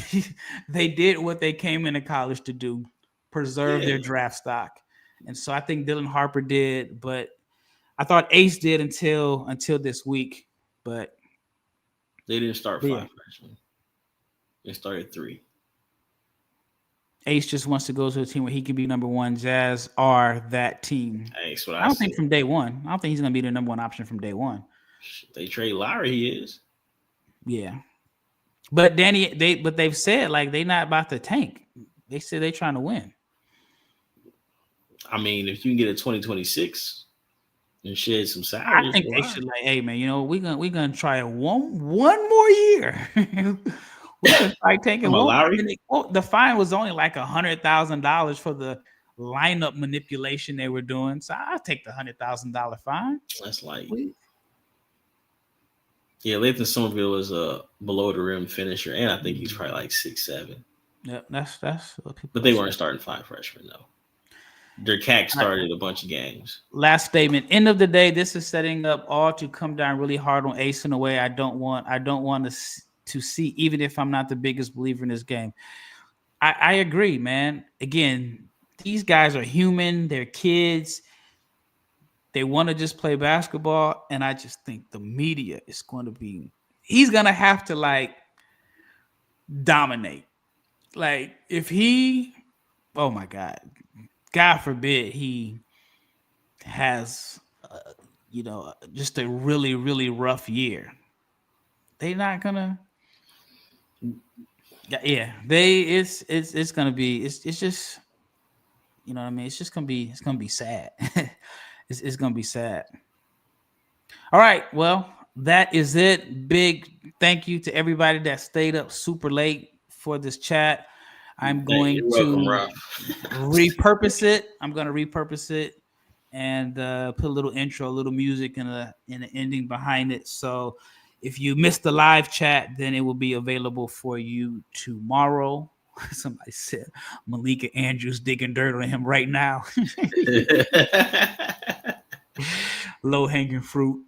they did what they came into college to do, preserve their draft stock. And so I think Dylan Harper did, but I thought Ace did until this week. But they didn't start 5 freshmen. They started 3. Ace just wants to go to a team where he can be number one. Jazz are that team. That's what I don't think from day one. I don't think he's going to be the number one option from day one. They trade Lowry, he is. Yeah. But Danny, they've said like they're not about to tank. They said they're trying to win. If you can get a 2026 and shed some salary, I think they should hey man, we're gonna try it one more year. We're gonna try taking Lowry. The fine was only like $100,000 for the lineup manipulation they were doing. So I'll take the $100,000 fine. That's like. Yeah, Lathan Somerville is a below the rim finisher, and I think he's probably like 6'7". Yeah, that's what people. But they weren't starting 5 freshmen though. Their CAC started a bunch of games. Last statement. End of the day, this is setting up all to come down really hard on Ace in a way I don't want to see, even if I'm not the biggest believer in this game. I agree, man. Again, these guys are human. They're kids. They want to just play basketball, and I just think the media is going to be – he's going to have to, like, dominate. Like, if he – oh, my God. God forbid he has, just a really, really rough year. They're not going to – yeah. It's going to be – it's just – you know what I mean? It's just going to be sad. It's going to be sad. All right. Well, that is it. Big thank you to everybody that stayed up super late for this chat. I'm Hey, going you're welcome, to Ralph. repurpose it. I'm going to repurpose it and put a little intro, a little music, and an ending behind it. So if you missed the live chat, then it will be available for you tomorrow. Somebody said Malika Andrews digging dirt on him right now. Low hanging fruit.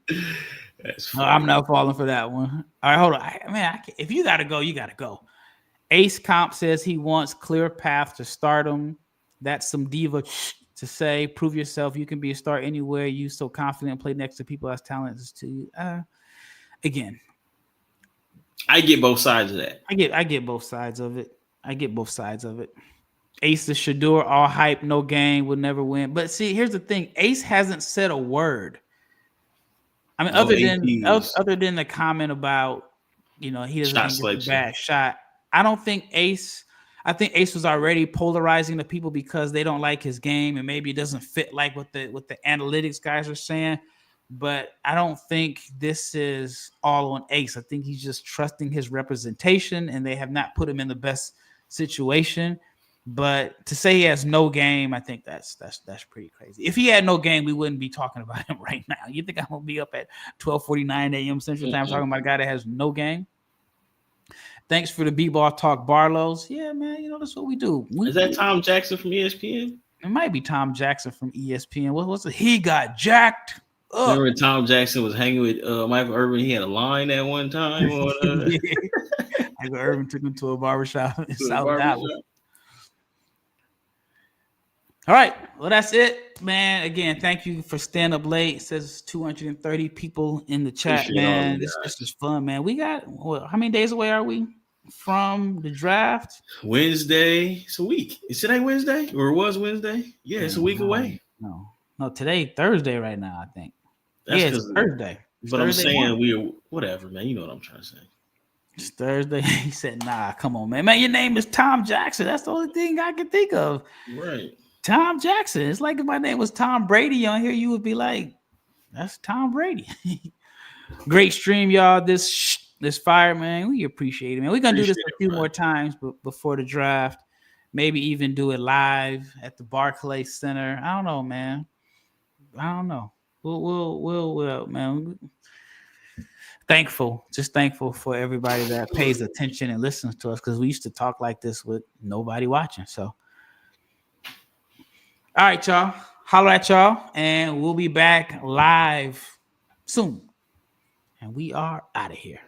That's No, funny. I'm not falling for that one. All right, hold on. If you got to go, you got to go. Ace Comp says he wants clear path to stardom. That's some diva to say. Prove yourself. You can be a star anywhere. You so confident. Play next to people as talented to you. Again, I get both sides of that. I get both sides of it. I get both sides of it. Ace the Shador, all hype, no game, will never win. But see, here's the thing: Ace hasn't said a word. I mean, No APs. other than the comment about he doesn't Shot think it's a selection. bad shot. I don't think Ace. I think Ace was already polarizing the people because they don't like his game and maybe it doesn't fit like what the analytics guys are saying. But I don't think this is all on Ace. I think he's just trusting his representation and they have not put him in the best situation. But to say he has no game, I think that's pretty crazy. If he had no game, we wouldn't be talking about him right now. You think I'm gonna be up at 12:49 a.m. Central Time talking about a guy that has no game? Thanks for the B-ball talk, Barlow's. Yeah, man, that's what we do. Is that Tom Jackson from ESPN? It might be Tom Jackson from ESPN. What's it? He got jacked up. Remember Tom Jackson was hanging with Michael Irvin? He had a line at one time. Yeah. Michael Irvin took him to a barbershop in South Dallas. All right. Well, that's it, man. Again, thank you for staying up late. It says 230 people in the chat, Appreciate man. This is fun, man. We got how many days away are we from the draft? Wednesday. It's a week. Is today Wednesday? Or it was Wednesday? Yeah, it's a week away. No, today Thursday right now, I think. That's it's Thursday. But Thursday I'm saying we're whatever, man. You know what I'm trying to say. It's Thursday. He said, nah, come on, man. Man, your name is Tom Jackson. That's the only thing I can think of. Right. Tom Jackson. It's like if my name was Tom Brady on here, you would be like, that's Tom Brady. Great stream, y'all. This fire, man. We appreciate it, man. We're going to do this a few more times before the draft. Maybe even do it live at the Barclays Center. I don't know, man. I don't know. We'll man. Just thankful for everybody that pays attention and listens to us because we used to talk like this with nobody watching. So, all right, y'all. Holler at y'all, and we'll be back live soon. And we are out of here.